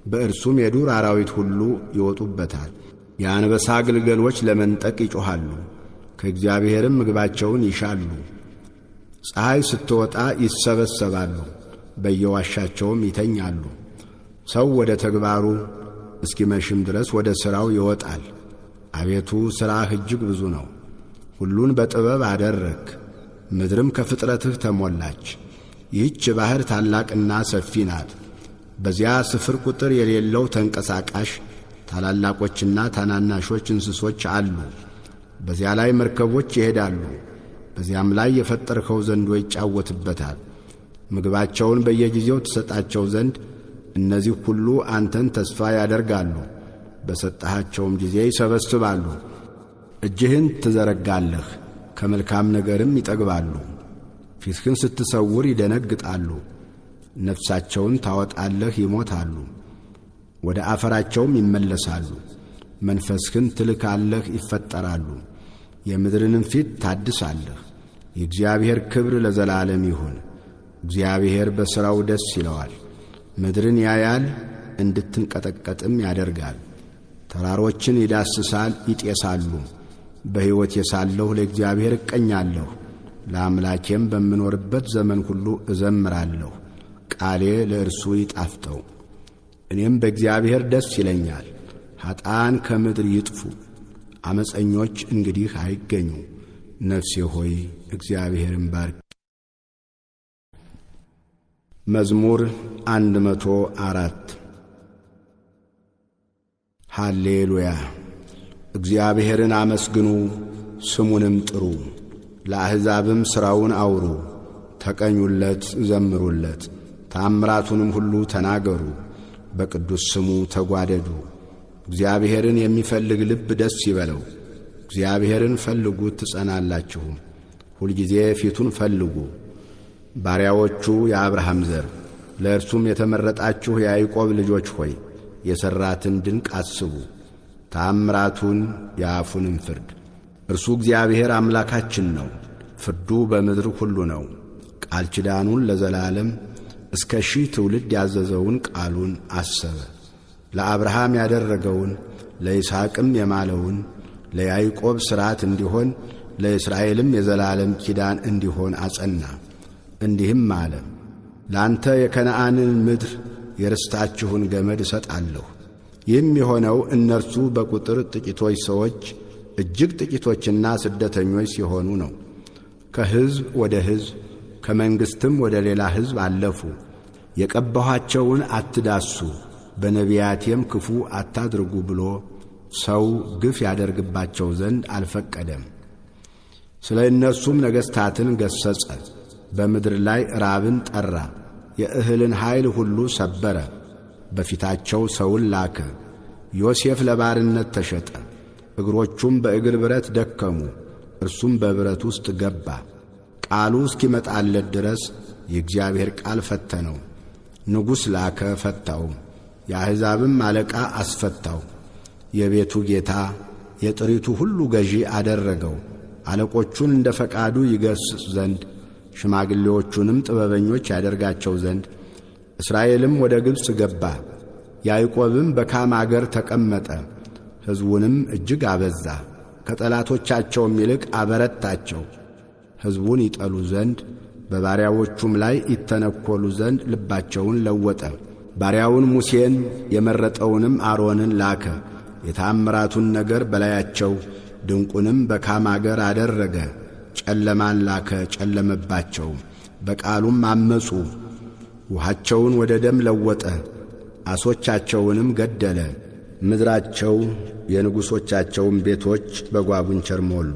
በእርሱም የዱር አራዊት ሁሉ ይወጡበታል። የአንበሳ ግልገሎች ለመንጠቅ ይጮኻሉ፣ ከእግዚአብሔርም ምግባቸውን ይሻሉ። ፀሐይ ስትወጣ ይሰበሰባሉ፣ በየዋሻቸውም ይተኛሉ። ሰው ወደ ተግባሩ እስኪመሽም ድረስ ወደ ሥራው ይወጣል። አቤቱ ሥራህ እጅግ ብዙ ነው፣ ሁሉን በጥበብ አደረግ። ምድርም ከፍጥረትህ ተሞላች። ይህች ባሕር ታላቅና ሰፊ ናት፣ በዚያ ስፍር ቁጥር የሌለው ተንቀሳቃሽ ታላላቆችና ታናናሾች እንስሶች አሉ። በዚያ ላይ መርከቦች ይሄዳሉ። በዚያም ላይ የፈጠርኸው ዘንዶ ይጫወትበታል። ምግባቸውን በየጊዜው ትሰጣቸው ዘንድ እነዚህ ሁሉ አንተን ተስፋ ያደርጋሉ። በሰጠሃቸውም ጊዜ ይሰበስባሉ። እጅህን ትዘረጋለህ፣ ከመልካም ነገርም ይጠግባሉ። ፊትህን ስትሰውር ይደነግጣሉ። ነፍሳቸውን ታወጣለህ፣ ይሞታሉ፣ ወደ አፈራቸውም ይመለሳሉ። መንፈስህን ትልካለህ፣ ይፈጠራሉ፣ የምድርንም ፊት ታድሳለህ። የእግዚአብሔር ክብር ለዘላለም ይሁን። እግዚአብሔር በሥራው ደስ ይለዋል። ምድርን ያያል፣ እንድትንቀጠቀጥም ያደርጋል። ተራሮችን ይዳስሳል፣ ይጤሳሉ። በሕይወቴ ሳለሁ ለእግዚአብሔር እቀኛለሁ፣ ለአምላኬም በምኖርበት ዘመን ሁሉ እዘምራለሁ። ቃሌ ለእርሱ ይጣፍጠው፣ እኔም በእግዚአብሔር ደስ ይለኛል። ኀጥኣን ከምድር ይጥፉ፣ ዓመፀኞች እንግዲህ አይገኙ። ነፍሴ ሆይ እግዚአብሔርን ባርክ። መዝሙር 104 ሃሌሉያ። እግዚአብሔርን አመስግኑ፣ ስሙንም ጥሩ። ለአሕዛብም ሥራውን አውሩ፣ ተቀኙለት፣ ዘምሩለት። ተአምራቱንም ሁሉ ተናገሩ፣ በቅዱስ ስሙ ተጓደዱ። እግዚአብሔርን የሚፈልግ ልብ ደስ ይበለው። እግዚአብሔርን ፈልጉት ትጸናላችሁም። ሁልጊዜ ፊቱን ፈልጉ። ባሪያዎቹ የአብርሃም ዘር ለእርሱም የተመረጣችሁ የያዕቆብ ልጆች ሆይ የሠራትን ድንቅ አስቡ፣ ተአምራቱን የአፉንም ፍርድ። እርሱ እግዚአብሔር አምላካችን ነው፣ ፍርዱ በምድር ሁሉ ነው። ቃል ኪዳኑን ለዘላለም እስከ 1000 ትውልድ ያዘዘውን ቃሉን አሰበ። ለአብርሃም ያደረገውን ለይስሐቅም የማለውን ለያዕቆብ ሥርዓት እንዲሆን ለእስራኤልም የዘላለም ኪዳን እንዲሆን አጸና። እንዲህም አለ፣ ላንተ የከነዓንን ምድር የርስታችሁን ገመድ እሰጣለሁ። ይህም የሆነው እነርሱ በቁጥር ጥቂቶች ሰዎች እጅግ ጥቂቶችና ስደተኞች ሲሆኑ ነው። ከሕዝብ ወደ ሕዝብ ከመንግሥትም ወደ ሌላ ሕዝብ አለፉ። የቀባኋቸውን አትዳሱ፣ በነቢያቴም ክፉ አታድርጉ ብሎ ሰው ግፍ ያደርግባቸው ዘንድ አልፈቀደም። ስለ እነሱም ነገሥታትን ገሠጸ። በምድር ላይ ራብን ጠራ፣ የእህልን ኃይል ሁሉ ሰበረ። በፊታቸው ሰውን ላከ። ዮሴፍ ለባርነት ተሸጠ፣ እግሮቹም በእግር ብረት ደከሙ። እርሱም በብረት ውስጥ ገባ። ቃሉ እስኪመጣለት ድረስ የእግዚአብሔር ቃል ፈተነው። ንጉሥ ላከ፣ ፈታውም። የአሕዛብም አለቃ አስፈታው። የቤቱ ጌታ የጥሪቱ ሁሉ ገዢ አደረገው። አለቆቹን እንደ ፈቃዱ ይገሥጽ ዘንድ ሽማግሌዎቹንም ጥበበኞች ያደርጋቸው ዘንድ። እስራኤልም ወደ ግብፅ ገባ። ያዕቆብም በካም አገር ተቀመጠ። ሕዝቡንም እጅግ አበዛ፣ ከጠላቶቻቸውም ይልቅ አበረታቸው። ሕዝቡን ይጠሉ ዘንድ በባሪያዎቹም ላይ ይተነኰሉ ዘንድ ልባቸውን ለወጠ። ባሪያውን ሙሴን የመረጠውንም አሮንን ላከ። የተአምራቱን ነገር በላያቸው ድንቁንም በካም አገር አደረገ። ጨለማን ላከ፣ ጨለመባቸው፣ በቃሉም አመፁ። ውሃቸውን ወደ ደም ለወጠ፣ ዓሦቻቸውንም ገደለ። ምድራቸው የንጉሶቻቸውም ቤቶች በጓጉንቸር ሞሉ።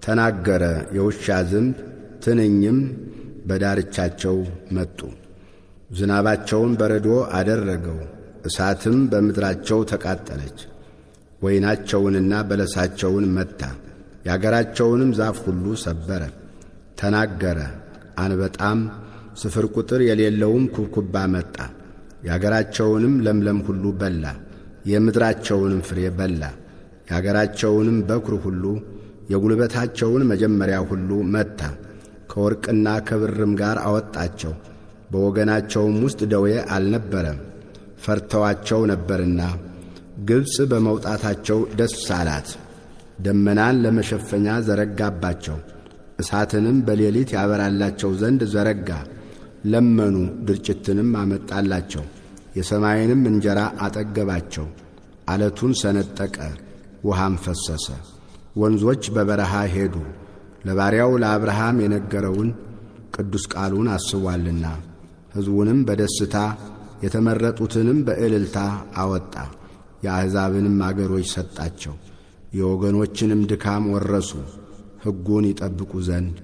ተናገረ፣ የውሻ ዝንብ ትንኝም በዳርቻቸው መጡ። ዝናባቸውን በረዶ አደረገው፣ እሳትም በምድራቸው ተቃጠለች። ወይናቸውንና በለሳቸውን መታ፣ የአገራቸውንም ዛፍ ሁሉ ሰበረ። ተናገረ፣ አንበጣም ስፍር ቁጥር የሌለውም ኩብኩባ መጣ። የአገራቸውንም ለምለም ሁሉ በላ፣ የምድራቸውንም ፍሬ በላ። የአገራቸውንም በኵር ሁሉ የጉልበታቸውን መጀመሪያ ሁሉ መታ። ከወርቅና ከብርም ጋር አወጣቸው። በወገናቸውም ውስጥ ደዌ አልነበረም፣ ፈርተዋቸው ነበርና። ግብፅ በመውጣታቸው ደስ አላት። ደመናን ለመሸፈኛ ዘረጋባቸው፣ እሳትንም በሌሊት ያበራላቸው ዘንድ ዘረጋ። ለመኑ፣ ድርጭትንም አመጣላቸው፣ የሰማይንም እንጀራ አጠገባቸው። ዓለቱን ሰነጠቀ፣ ውሃም ፈሰሰ። ወንዞች በበረሃ ሄዱ። ለባሪያው ለአብርሃም የነገረውን ቅዱስ ቃሉን አስቧልና። ሕዝቡንም በደስታ የተመረጡትንም በእልልታ አወጣ። የአሕዛብንም አገሮች ሰጣቸው። የወገኖችንም ድካም ወረሱ። ሕጉን ይጠብቁ ዘንድ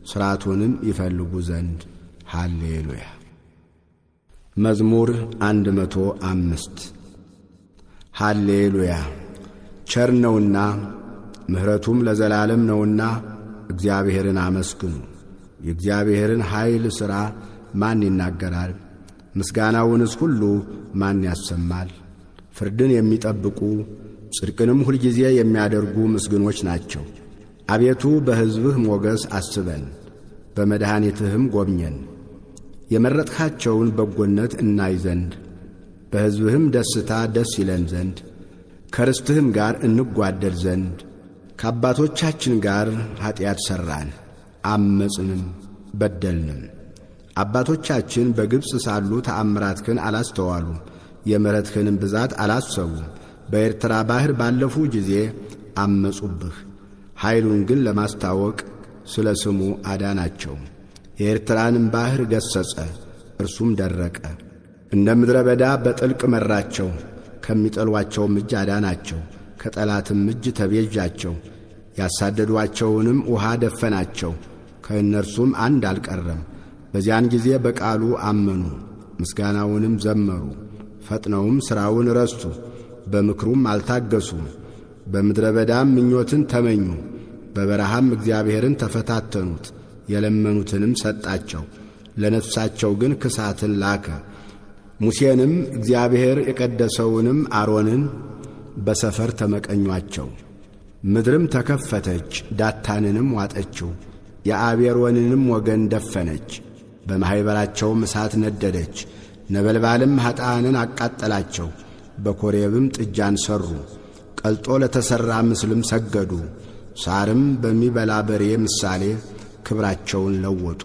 ሥርዓቱንም ይፈልጉ ዘንድ። ሃሌሉያ። መዝሙር 105 ሃሌሉያ። ቸር ነውና ምሕረቱም ለዘላለም ነውና እግዚአብሔርን አመስግኑ። የእግዚአብሔርን ኃይል ሥራ ማን ይናገራል? ምስጋናውንስ ሁሉ ማን ያሰማል? ፍርድን የሚጠብቁ ጽድቅንም ሁልጊዜ የሚያደርጉ ምስጉኖች ናቸው። አቤቱ በሕዝብህ ሞገስ አስበን፣ በመድኃኒትህም ጎብኘን። የመረጥካቸውን በጎነት እናይ ዘንድ በሕዝብህም ደስታ ደስ ይለን ዘንድ ከርስትህም ጋር እንጓደል ዘንድ። ከአባቶቻችን ጋር ኀጢአት ሠራን፣ አመፅንም በደልንም። አባቶቻችን በግብፅ ሳሉ ተአምራትህን አላስተዋሉም፣ የምሕረትህንም ብዛት አላሰቡም። በኤርትራ ባሕር ባለፉ ጊዜ አመፁብህ። ኃይሉን ግን ለማስታወቅ ስለ ስሙ አዳናቸው። የኤርትራንም ባሕር ገሠጸ፣ እርሱም ደረቀ። እንደ ምድረ በዳ በጥልቅ መራቸው። ከሚጠሏቸውም እጅ አዳናቸው፣ ከጠላትም እጅ ተቤዣቸው። ያሳደዷቸውንም ውሃ ደፈናቸው፣ ከእነርሱም አንድ አልቀረም። በዚያን ጊዜ በቃሉ አመኑ፣ ምስጋናውንም ዘመሩ። ፈጥነውም ሥራውን ረሱ፣ በምክሩም አልታገሱም። በምድረ በዳም ምኞትን ተመኙ፣ በበረሃም እግዚአብሔርን ተፈታተኑት። የለመኑትንም ሰጣቸው፣ ለነፍሳቸው ግን ክሳትን ላከ። ሙሴንም እግዚአብሔር የቀደሰውንም አሮንን በሰፈር ተመቀኟቸው። ምድርም ተከፈተች፣ ዳታንንም ዋጠችው፣ የአቤሮንንም ወገን ደፈነች። በማኅበራቸውም እሳት ነደደች፣ ነበልባልም ኀጥኣንን አቃጠላቸው። በኮሬብም ጥጃን ሠሩ፣ ቀልጦ ለተሠራ ምስልም ሰገዱ። ሳርም በሚበላ በሬ ምሳሌ ክብራቸውን ለወጡ።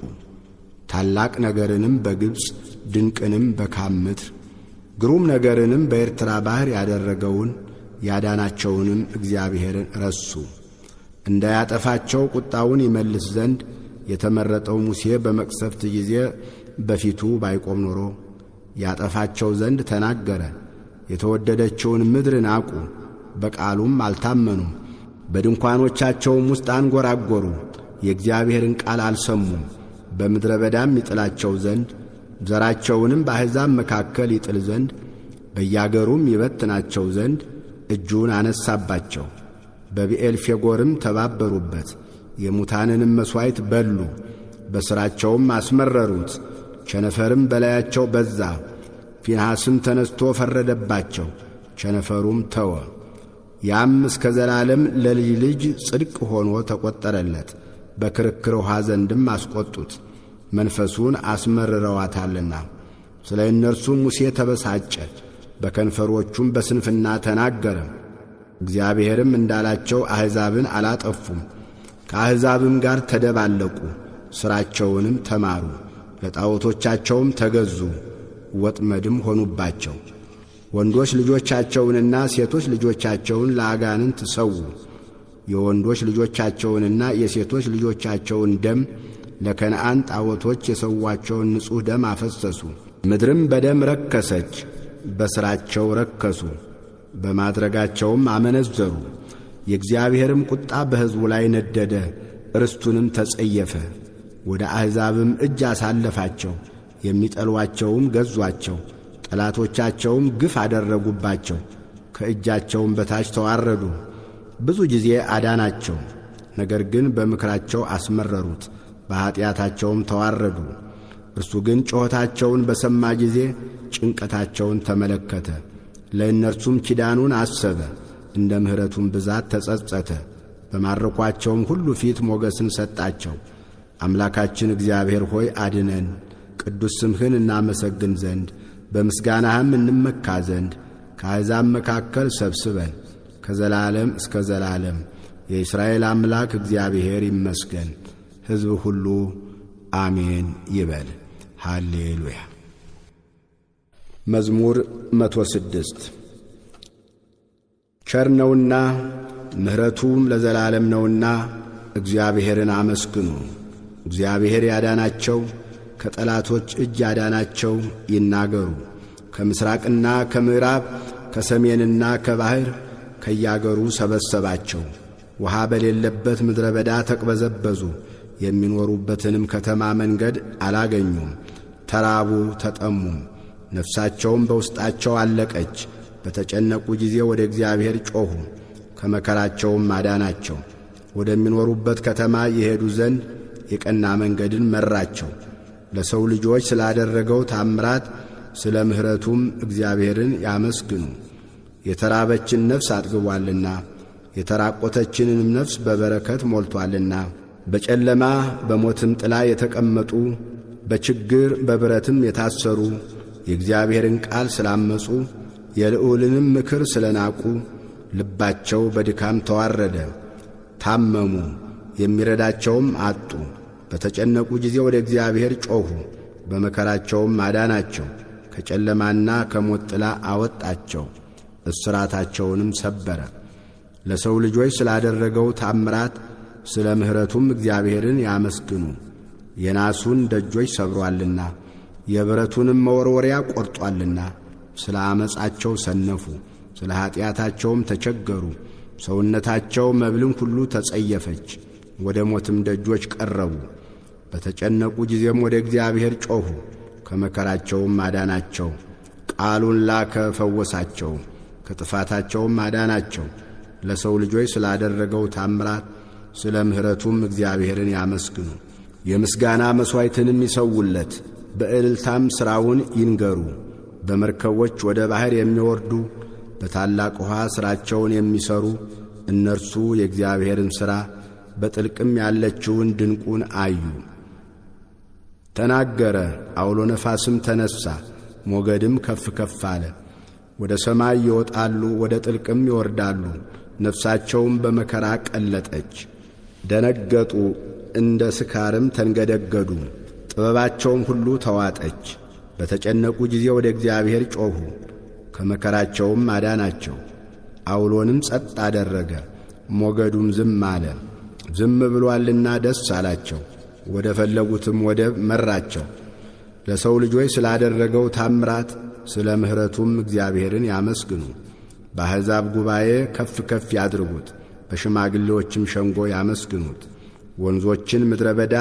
ታላቅ ነገርንም በግብፅ ድንቅንም በካም ምድር ግሩም ነገርንም በኤርትራ ባሕር ያደረገውን ያዳናቸውንም እግዚአብሔርን ረሱ። እንዳያጠፋቸው ቁጣውን ይመልስ ዘንድ የተመረጠው ሙሴ በመቅሰፍት ጊዜ በፊቱ ባይቆም ኖሮ ያጠፋቸው ዘንድ ተናገረ። የተወደደችውን ምድር ናቁ፣ በቃሉም አልታመኑም። በድንኳኖቻቸውም ውስጥ አንጐራጐሩ፣ የእግዚአብሔርን ቃል አልሰሙም። በምድረ በዳም ይጥላቸው ዘንድ ዘራቸውንም በአሕዛብ መካከል ይጥል ዘንድ በያገሩም ይበትናቸው ዘንድ እጁን አነሳባቸው። በብኤል ፌጎርም ተባበሩበት፣ የሙታንንም መሥዋዕት በሉ። በሥራቸውም አስመረሩት፣ ቸነፈርም በላያቸው በዛ። ፊንሐስም ተነስቶ ፈረደባቸው፣ ቸነፈሩም ተወ። ያም እስከ ዘላለም ለልጅ ልጅ ጽድቅ ሆኖ ተቈጠረለት። በክርክር ውኃ ዘንድም አስቈጡት፣ መንፈሱን አስመርረዋታልና። ስለ እነርሱም ሙሴ ተበሳጨ፣ በከንፈሮቹም በስንፍና ተናገረ። እግዚአብሔርም እንዳላቸው አሕዛብን አላጠፉም፣ ከአሕዛብም ጋር ተደባለቁ። ሥራቸውንም ተማሩ፣ ለጣዖቶቻቸውም ተገዙ፣ ወጥመድም ሆኑባቸው። ወንዶች ልጆቻቸውንና ሴቶች ልጆቻቸውን ለአጋንንት ሰዉ። የወንዶች ልጆቻቸውንና የሴቶች ልጆቻቸውን ደም ለከነዓን ጣዖቶች የሰዋቸውን ንጹሕ ደም አፈሰሱ። ምድርም በደም ረከሰች፣ በሥራቸው ረከሱ፣ በማድረጋቸውም አመነዘሩ። የእግዚአብሔርም ቁጣ በሕዝቡ ላይ ነደደ፣ ርስቱንም ተጸየፈ። ወደ አሕዛብም እጅ አሳለፋቸው፣ የሚጠሏቸውም ገዟቸው። ጠላቶቻቸውም ግፍ አደረጉባቸው፣ ከእጃቸውም በታች ተዋረዱ። ብዙ ጊዜ አዳናቸው፣ ነገር ግን በምክራቸው አስመረሩት፣ በኀጢአታቸውም ተዋረዱ። እርሱ ግን ጮኸታቸውን በሰማ ጊዜ ጭንቀታቸውን ተመለከተ። ለእነርሱም ኪዳኑን አሰበ፣ እንደ ምሕረቱም ብዛት ተጸጸተ። በማረኳቸውም ሁሉ ፊት ሞገስን ሰጣቸው። አምላካችን እግዚአብሔር ሆይ አድነን፣ ቅዱስ ስምህን እናመሰግን ዘንድ በምስጋናህም እንመካ ዘንድ ከአሕዛብ መካከል ሰብስበን ከዘላለም እስከ ዘላለም። የእስራኤል አምላክ እግዚአብሔር ይመስገን። ሕዝብ ሁሉ አሜን ይበል። ሃሌሉያ። መዝሙር 106 ቸር ነውና ምሕረቱም ለዘላለም ነውና እግዚአብሔርን አመስግኑ። እግዚአብሔር ያዳናቸው ከጠላቶች እጅ ያዳናቸው ይናገሩ። ከምሥራቅና ከምዕራብ ከሰሜንና ከባሕር ከያገሩ ሰበሰባቸው። ውሃ በሌለበት ምድረ በዳ ተቅበዘበዙ። የሚኖሩበትንም ከተማ መንገድ አላገኙም። ተራቡ ተጠሙም፣ ነፍሳቸውም በውስጣቸው አለቀች። በተጨነቁ ጊዜ ወደ እግዚአብሔር ጮኹ፣ ከመከራቸውም አዳናቸው። ወደሚኖሩበት ከተማ የሄዱ ዘንድ የቀና መንገድን መራቸው። ለሰው ልጆች ስላደረገው ታምራት ስለ ምሕረቱም እግዚአብሔርን ያመስግኑ። የተራበችን ነፍስ አጥግቧልና የተራቆተችንንም ነፍስ በበረከት ሞልቶአልና። በጨለማ በሞትም ጥላ የተቀመጡ በችግር በብረትም የታሰሩ የእግዚአብሔርን ቃል ስላመፁ የልዑልንም ምክር ስለናቁ ልባቸው በድካም ተዋረደ። ታመሙ፣ የሚረዳቸውም አጡ። በተጨነቁ ጊዜ ወደ እግዚአብሔር ጮኹ፣ በመከራቸውም አዳናቸው። ከጨለማና ከሞት ጥላ አወጣቸው፣ እስራታቸውንም ሰበረ። ለሰው ልጆች ስላደረገው ታምራት ስለ ምሕረቱም እግዚአብሔርን ያመስግኑ። የናሱን ደጆች ሰብሮአልና የብረቱንም መወርወሪያ ቈርጦአልና። ስለ ዓመፃቸው ሰነፉ፣ ስለ ኀጢአታቸውም ተቸገሩ። ሰውነታቸው መብልን ሁሉ ተጸየፈች፣ ወደ ሞትም ደጆች ቀረቡ። በተጨነቁ ጊዜም ወደ እግዚአብሔር ጮኹ፣ ከመከራቸውም አዳናቸው። ቃሉን ላከ፣ ፈወሳቸው፣ ከጥፋታቸውም አዳናቸው። ለሰው ልጆች ስላደረገው ታምራት ስለ ምሕረቱም እግዚአብሔርን ያመስግኑ። የምስጋና መሥዋዕትንም ይሰውለት፣ በእልልታም ሥራውን ይንገሩ። በመርከቦች ወደ ባሕር የሚወርዱ በታላቅ ውኃ ሥራቸውን የሚሠሩ እነርሱ የእግዚአብሔርን ሥራ በጥልቅም ያለችውን ድንቁን አዩ። ተናገረ፣ አውሎ ነፋስም ተነሣ፣ ሞገድም ከፍ ከፍ አለ። ወደ ሰማይ ይወጣሉ፣ ወደ ጥልቅም ይወርዳሉ። ነፍሳቸውም በመከራ ቀለጠች። ደነገጡ፣ እንደ ስካርም ተንገደገዱ። ጥበባቸውም ሁሉ ተዋጠች። በተጨነቁ ጊዜ ወደ እግዚአብሔር ጮኹ፣ ከመከራቸውም አዳናቸው። አውሎንም ጸጥ አደረገ፣ ሞገዱም ዝም አለ። ዝም ብሎአልና ደስ አላቸው፣ ወደ ፈለጉትም ወደብ መራቸው። ለሰው ልጆች ስላደረገው ታምራት ስለ ምሕረቱም እግዚአብሔርን ያመስግኑ። በአሕዛብ ጉባኤ ከፍ ከፍ ያድርጉት፣ በሽማግሌዎችም ሸንጎ ያመስግኑት። ወንዞችን ምድረ በዳ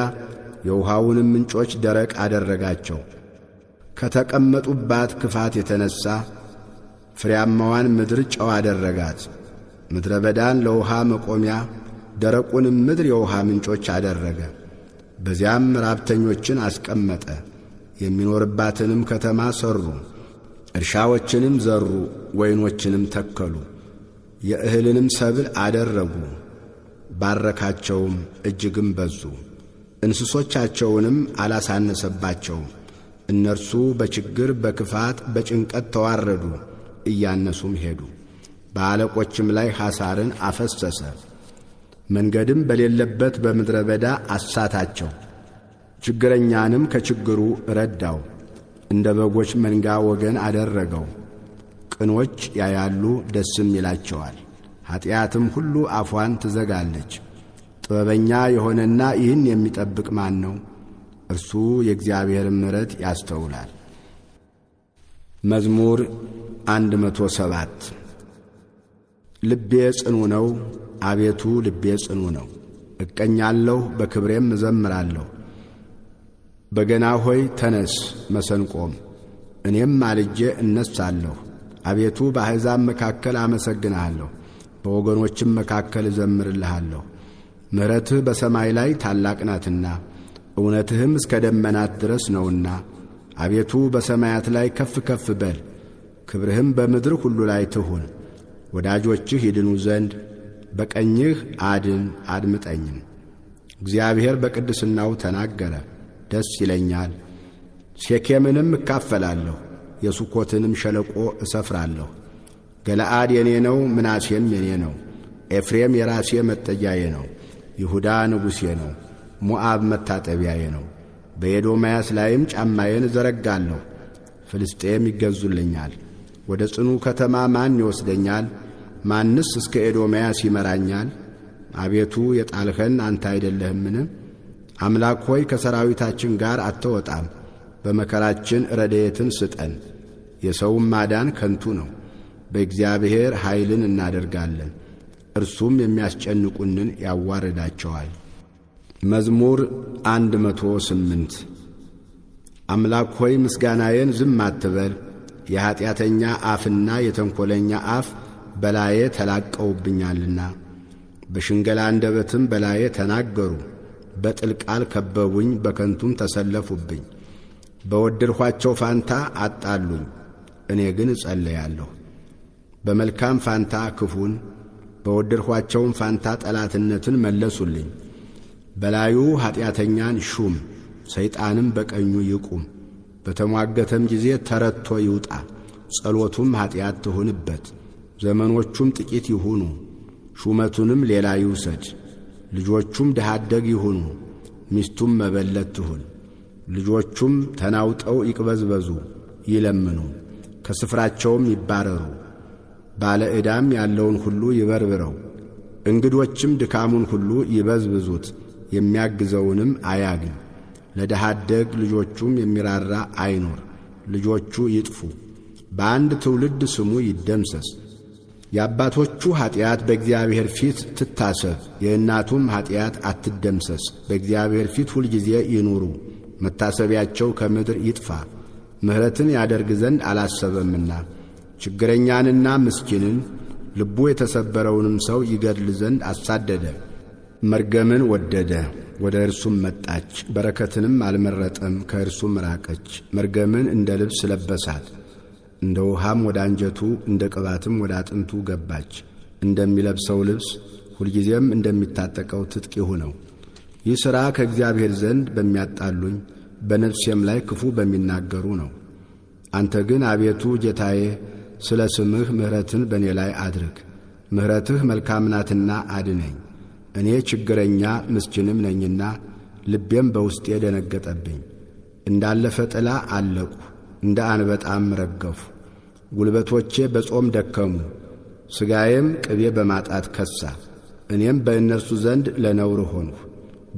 የውሃውንም ምንጮች ደረቅ አደረጋቸው። ከተቀመጡባት ክፋት የተነሣ ፍሬያማዋን ምድር ጨው አደረጋት። ምድረ በዳን ለውሃ መቆሚያ፣ ደረቁንም ምድር የውሃ ምንጮች አደረገ። በዚያም ራብተኞችን አስቀመጠ፣ የሚኖርባትንም ከተማ ሠሩ። እርሻዎችንም ዘሩ፣ ወይኖችንም ተከሉ፣ የእህልንም ሰብል አደረጉ። ባረካቸውም፣ እጅግም በዙ። እንስሶቻቸውንም አላሳነሰባቸውም። እነርሱ በችግር በክፋት በጭንቀት ተዋረዱ፣ እያነሱም ሄዱ። በአለቆችም ላይ ሐሳርን አፈሰሰ። መንገድም በሌለበት በምድረ በዳ አሳታቸው። ችግረኛንም ከችግሩ ረዳው፣ እንደ በጎች መንጋ ወገን አደረገው። ቅኖች ያያሉ ደስም ይላቸዋል፣ ኀጢአትም ሁሉ አፏን ትዘጋለች። ጥበበኛ የሆነና ይህን የሚጠብቅ ማን ነው? እርሱ የእግዚአብሔርን ምሕረት ያስተውላል። መዝሙር 107 ልቤ ጽኑ ነው፣ አቤቱ ልቤ ጽኑ ነው። እቀኛለሁ፣ በክብሬም እዘምራለሁ። በገና ሆይ ተነስ፣ መሰንቆም፣ እኔም ማልጄ እነሳለሁ። አቤቱ በአሕዛብ መካከል አመሰግንሃለሁ፣ በወገኖችም መካከል እዘምርልሃለሁ። ምሕረትህ በሰማይ ላይ ታላቅ ናትና እውነትህም እስከ ደመናት ድረስ ነውና። አቤቱ በሰማያት ላይ ከፍ ከፍ በል፣ ክብርህም በምድር ሁሉ ላይ ትሁን። ወዳጆችህ ይድኑ ዘንድ በቀኝህ አድን፣ አድምጠኝም። እግዚአብሔር በቅድስናው ተናገረ፣ ደስ ይለኛል። ሴኬምንም እካፈላለሁ፣ የሱኮትንም ሸለቆ እሰፍራለሁ። ገለዓድ የኔ ነው፣ ምናሴም የኔ ነው። ኤፍሬም የራሴ መጠጊያዬ ነው፣ ይሁዳ ንጉሴ ነው፣ ሞዓብ መታጠቢያዬ ነው። በኤዶምያስ ላይም ጫማዬን እዘረጋለሁ። ፍልስጤም ይገዙልኛል። ወደ ጽኑ ከተማ ማን ይወስደኛል? ማንስ እስከ ኤዶምያስ ይመራኛል? አቤቱ የጣልኸን አንተ አይደለህምን? አምላክ ሆይ ከሰራዊታችን ጋር አትወጣም። በመከራችን ረድኤትን ስጠን። የሰውም ማዳን ከንቱ ነው። በእግዚአብሔር ኃይልን እናደርጋለን፣ እርሱም የሚያስጨንቁንን ያዋርዳቸዋል። መዝሙር 108 አምላክ ሆይ ምስጋናዬን ዝም አትበል። የኀጢአተኛ አፍና የተንኰለኛ አፍ በላዬ ተላቀውብኛልና። በሽንገላ አንደበትም በላዬ ተናገሩ። በጥል ቃል ከበቡኝ፣ በከንቱም ተሰለፉብኝ። በወደድኋቸው ፋንታ አጣሉኝ፣ እኔ ግን እጸለያለሁ። በመልካም ፋንታ ክፉን፣ በወደድኋቸውም ፋንታ ጠላትነትን መለሱልኝ። በላዩ ኀጢአተኛን ሹም፣ ሰይጣንም በቀኙ ይቁም። በተሟገተም ጊዜ ተረትቶ ይውጣ፣ ጸሎቱም ኀጢአት ትሁንበት። ዘመኖቹም ጥቂት ይሁኑ፣ ሹመቱንም ሌላ ይውሰድ። ልጆቹም ድሃ አደግ ይሁኑ፣ ሚስቱም መበለት ትሁን። ልጆቹም ተናውጠው ይቅበዝበዙ፣ ይለምኑ፣ ከስፍራቸውም ይባረሩ። ባለ ዕዳም ያለውን ሁሉ ይበርብረው፣ እንግዶችም ድካሙን ሁሉ ይበዝብዙት፣ የሚያግዘውንም አያግኝ። ለድሃ አደግ ልጆቹም የሚራራ አይኖር፣ ልጆቹ ይጥፉ። በአንድ ትውልድ ስሙ ይደምሰስ። የአባቶቹ ኀጢአት በእግዚአብሔር ፊት ትታሰብ፣ የእናቱም ኀጢአት አትደምሰስ። በእግዚአብሔር ፊት ሁልጊዜ ይኑሩ፣ መታሰቢያቸው ከምድር ይጥፋ። ምሕረትን ያደርግ ዘንድ አላሰበምና፣ ችግረኛንና ምስኪንን ልቡ የተሰበረውንም ሰው ይገድል ዘንድ አሳደደ። መርገምን ወደደ፣ ወደ እርሱም መጣች፣ በረከትንም አልመረጠም፣ ከእርሱም ራቀች። መርገምን እንደ ልብስ ለበሳት፣ እንደ ውሃም ወደ አንጀቱ እንደ ቅባትም ወደ አጥንቱ ገባች። እንደሚለብሰው ልብስ ሁልጊዜም እንደሚታጠቀው ትጥቅ ይሁነው። ይህ ሥራ ከእግዚአብሔር ዘንድ በሚያጣሉኝ በነፍሴም ላይ ክፉ በሚናገሩ ነው። አንተ ግን አቤቱ ጌታዬ ስለ ስምህ ምሕረትን በእኔ ላይ አድርግ። ምሕረትህ መልካም ናትና አድነኝ። እኔ ችግረኛ ምስኪንም ነኝና ልቤም በውስጤ ደነገጠብኝ። እንዳለፈ ጥላ አለቁ፣ እንደ አንበጣም ረገፉ። ጉልበቶቼ በጾም ደከሙ፣ ሥጋዬም ቅቤ በማጣት ከሳ። እኔም በእነርሱ ዘንድ ለነውር ሆንሁ።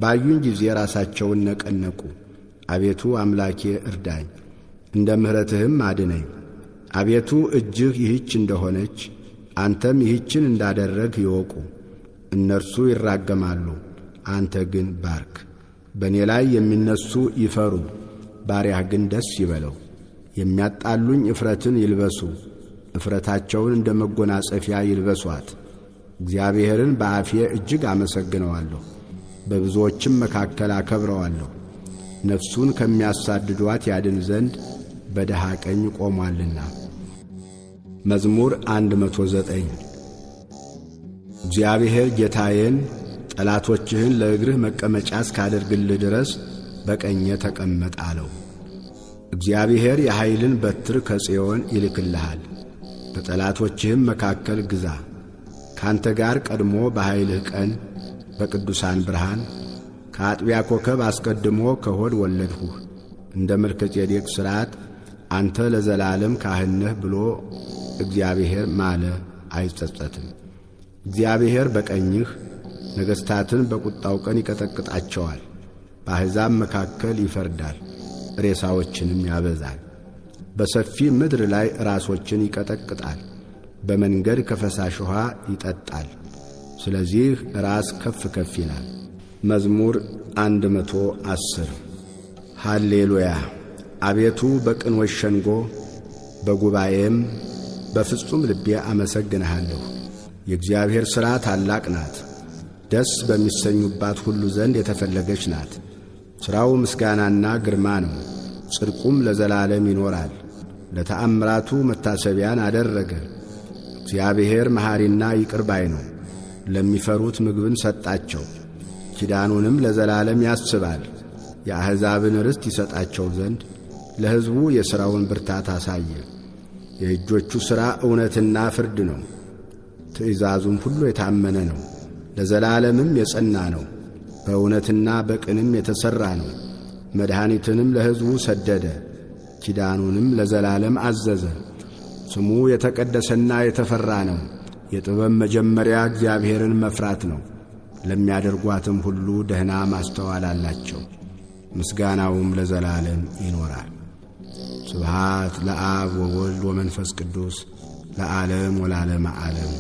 ባዩኝ ጊዜ ራሳቸውን ነቀነቁ። አቤቱ አምላኬ እርዳኝ፣ እንደ ምሕረትህም አድነኝ። አቤቱ እጅህ ይህች እንደሆነች አንተም ይህችን እንዳደረግህ ይወቁ። እነርሱ ይራገማሉ፣ አንተ ግን ባርክ። በእኔ ላይ የሚነሱ ይፈሩ፣ ባሪያህ ግን ደስ ይበለው። የሚያጣሉኝ እፍረትን ይልበሱ፣ እፍረታቸውን እንደ መጎናጸፊያ ይልበሷት። እግዚአብሔርን በአፌ እጅግ አመሰግነዋለሁ፣ በብዙዎችም መካከል አከብረዋለሁ። ነፍሱን ከሚያሳድዷት ያድን ዘንድ በድሃ ቀኝ ቆሟልና። መዝሙር 109 እግዚአብሔር ጌታዬን ጠላቶችህን ለእግርህ መቀመጫ እስካደርግልህ ድረስ በቀኜ ተቀመጥ አለው። እግዚአብሔር የኃይልን በትር ከጽዮን ይልክልሃል፣ በጠላቶችህም መካከል ግዛ። ካንተ ጋር ቀድሞ በኃይልህ ቀን በቅዱሳን ብርሃን ከአጥቢያ ኮከብ አስቀድሞ ከሆድ ወለድሁህ። እንደ መልከ ጼዴቅ ሥርዓት አንተ ለዘላለም ካህን ነህ ብሎ እግዚአብሔር ማለ፣ አይጸጸትም። እግዚአብሔር በቀኝህ ነገሥታትን በቁጣው ቀን ይቀጠቅጣቸዋል። በአሕዛብ መካከል ይፈርዳል፣ ሬሳዎችንም ያበዛል። በሰፊ ምድር ላይ ራሶችን ይቀጠቅጣል፣ በመንገድ ከፈሳሽ ውሃ ይጠጣል። ስለዚህ ራስ ከፍ ከፍ ይላል። መዝሙር 110 ሃሌሉያ። አቤቱ በቅኖች ሸንጎ በጉባኤም በፍጹም ልቤ አመሰግንሃለሁ። የእግዚአብሔር ሥራ ታላቅ ናት፣ ደስ በሚሰኙባት ሁሉ ዘንድ የተፈለገች ናት። ሥራው ምስጋናና ግርማ ነው፣ ጽድቁም ለዘላለም ይኖራል። ለተአምራቱ መታሰቢያን አደረገ። እግዚአብሔር መሐሪና ይቅር ባይ ነው፣ ለሚፈሩት ምግብን ሰጣቸው። ኪዳኑንም ለዘላለም ያስባል። የአሕዛብን ርስት ይሰጣቸው ዘንድ ለሕዝቡ የሥራውን ብርታት አሳየ። የእጆቹ ሥራ እውነትና ፍርድ ነው፣ ትእዛዙም ሁሉ የታመነ ነው፣ ለዘላለምም የጸና ነው። በእውነትና በቅንም የተሠራ ነው። መድኃኒትንም ለሕዝቡ ሰደደ፣ ኪዳኑንም ለዘላለም አዘዘ። ስሙ የተቀደሰና የተፈራ ነው። የጥበብ መጀመሪያ እግዚአብሔርን መፍራት ነው። ለሚያደርጓትም ሁሉ ደህና ማስተዋል አላቸው፣ ምስጋናውም ለዘላለም ይኖራል። ስብሐት ለአብ ወወልድ ወመንፈስ ቅዱስ ለዓለም ወለዓለመ ዓለም።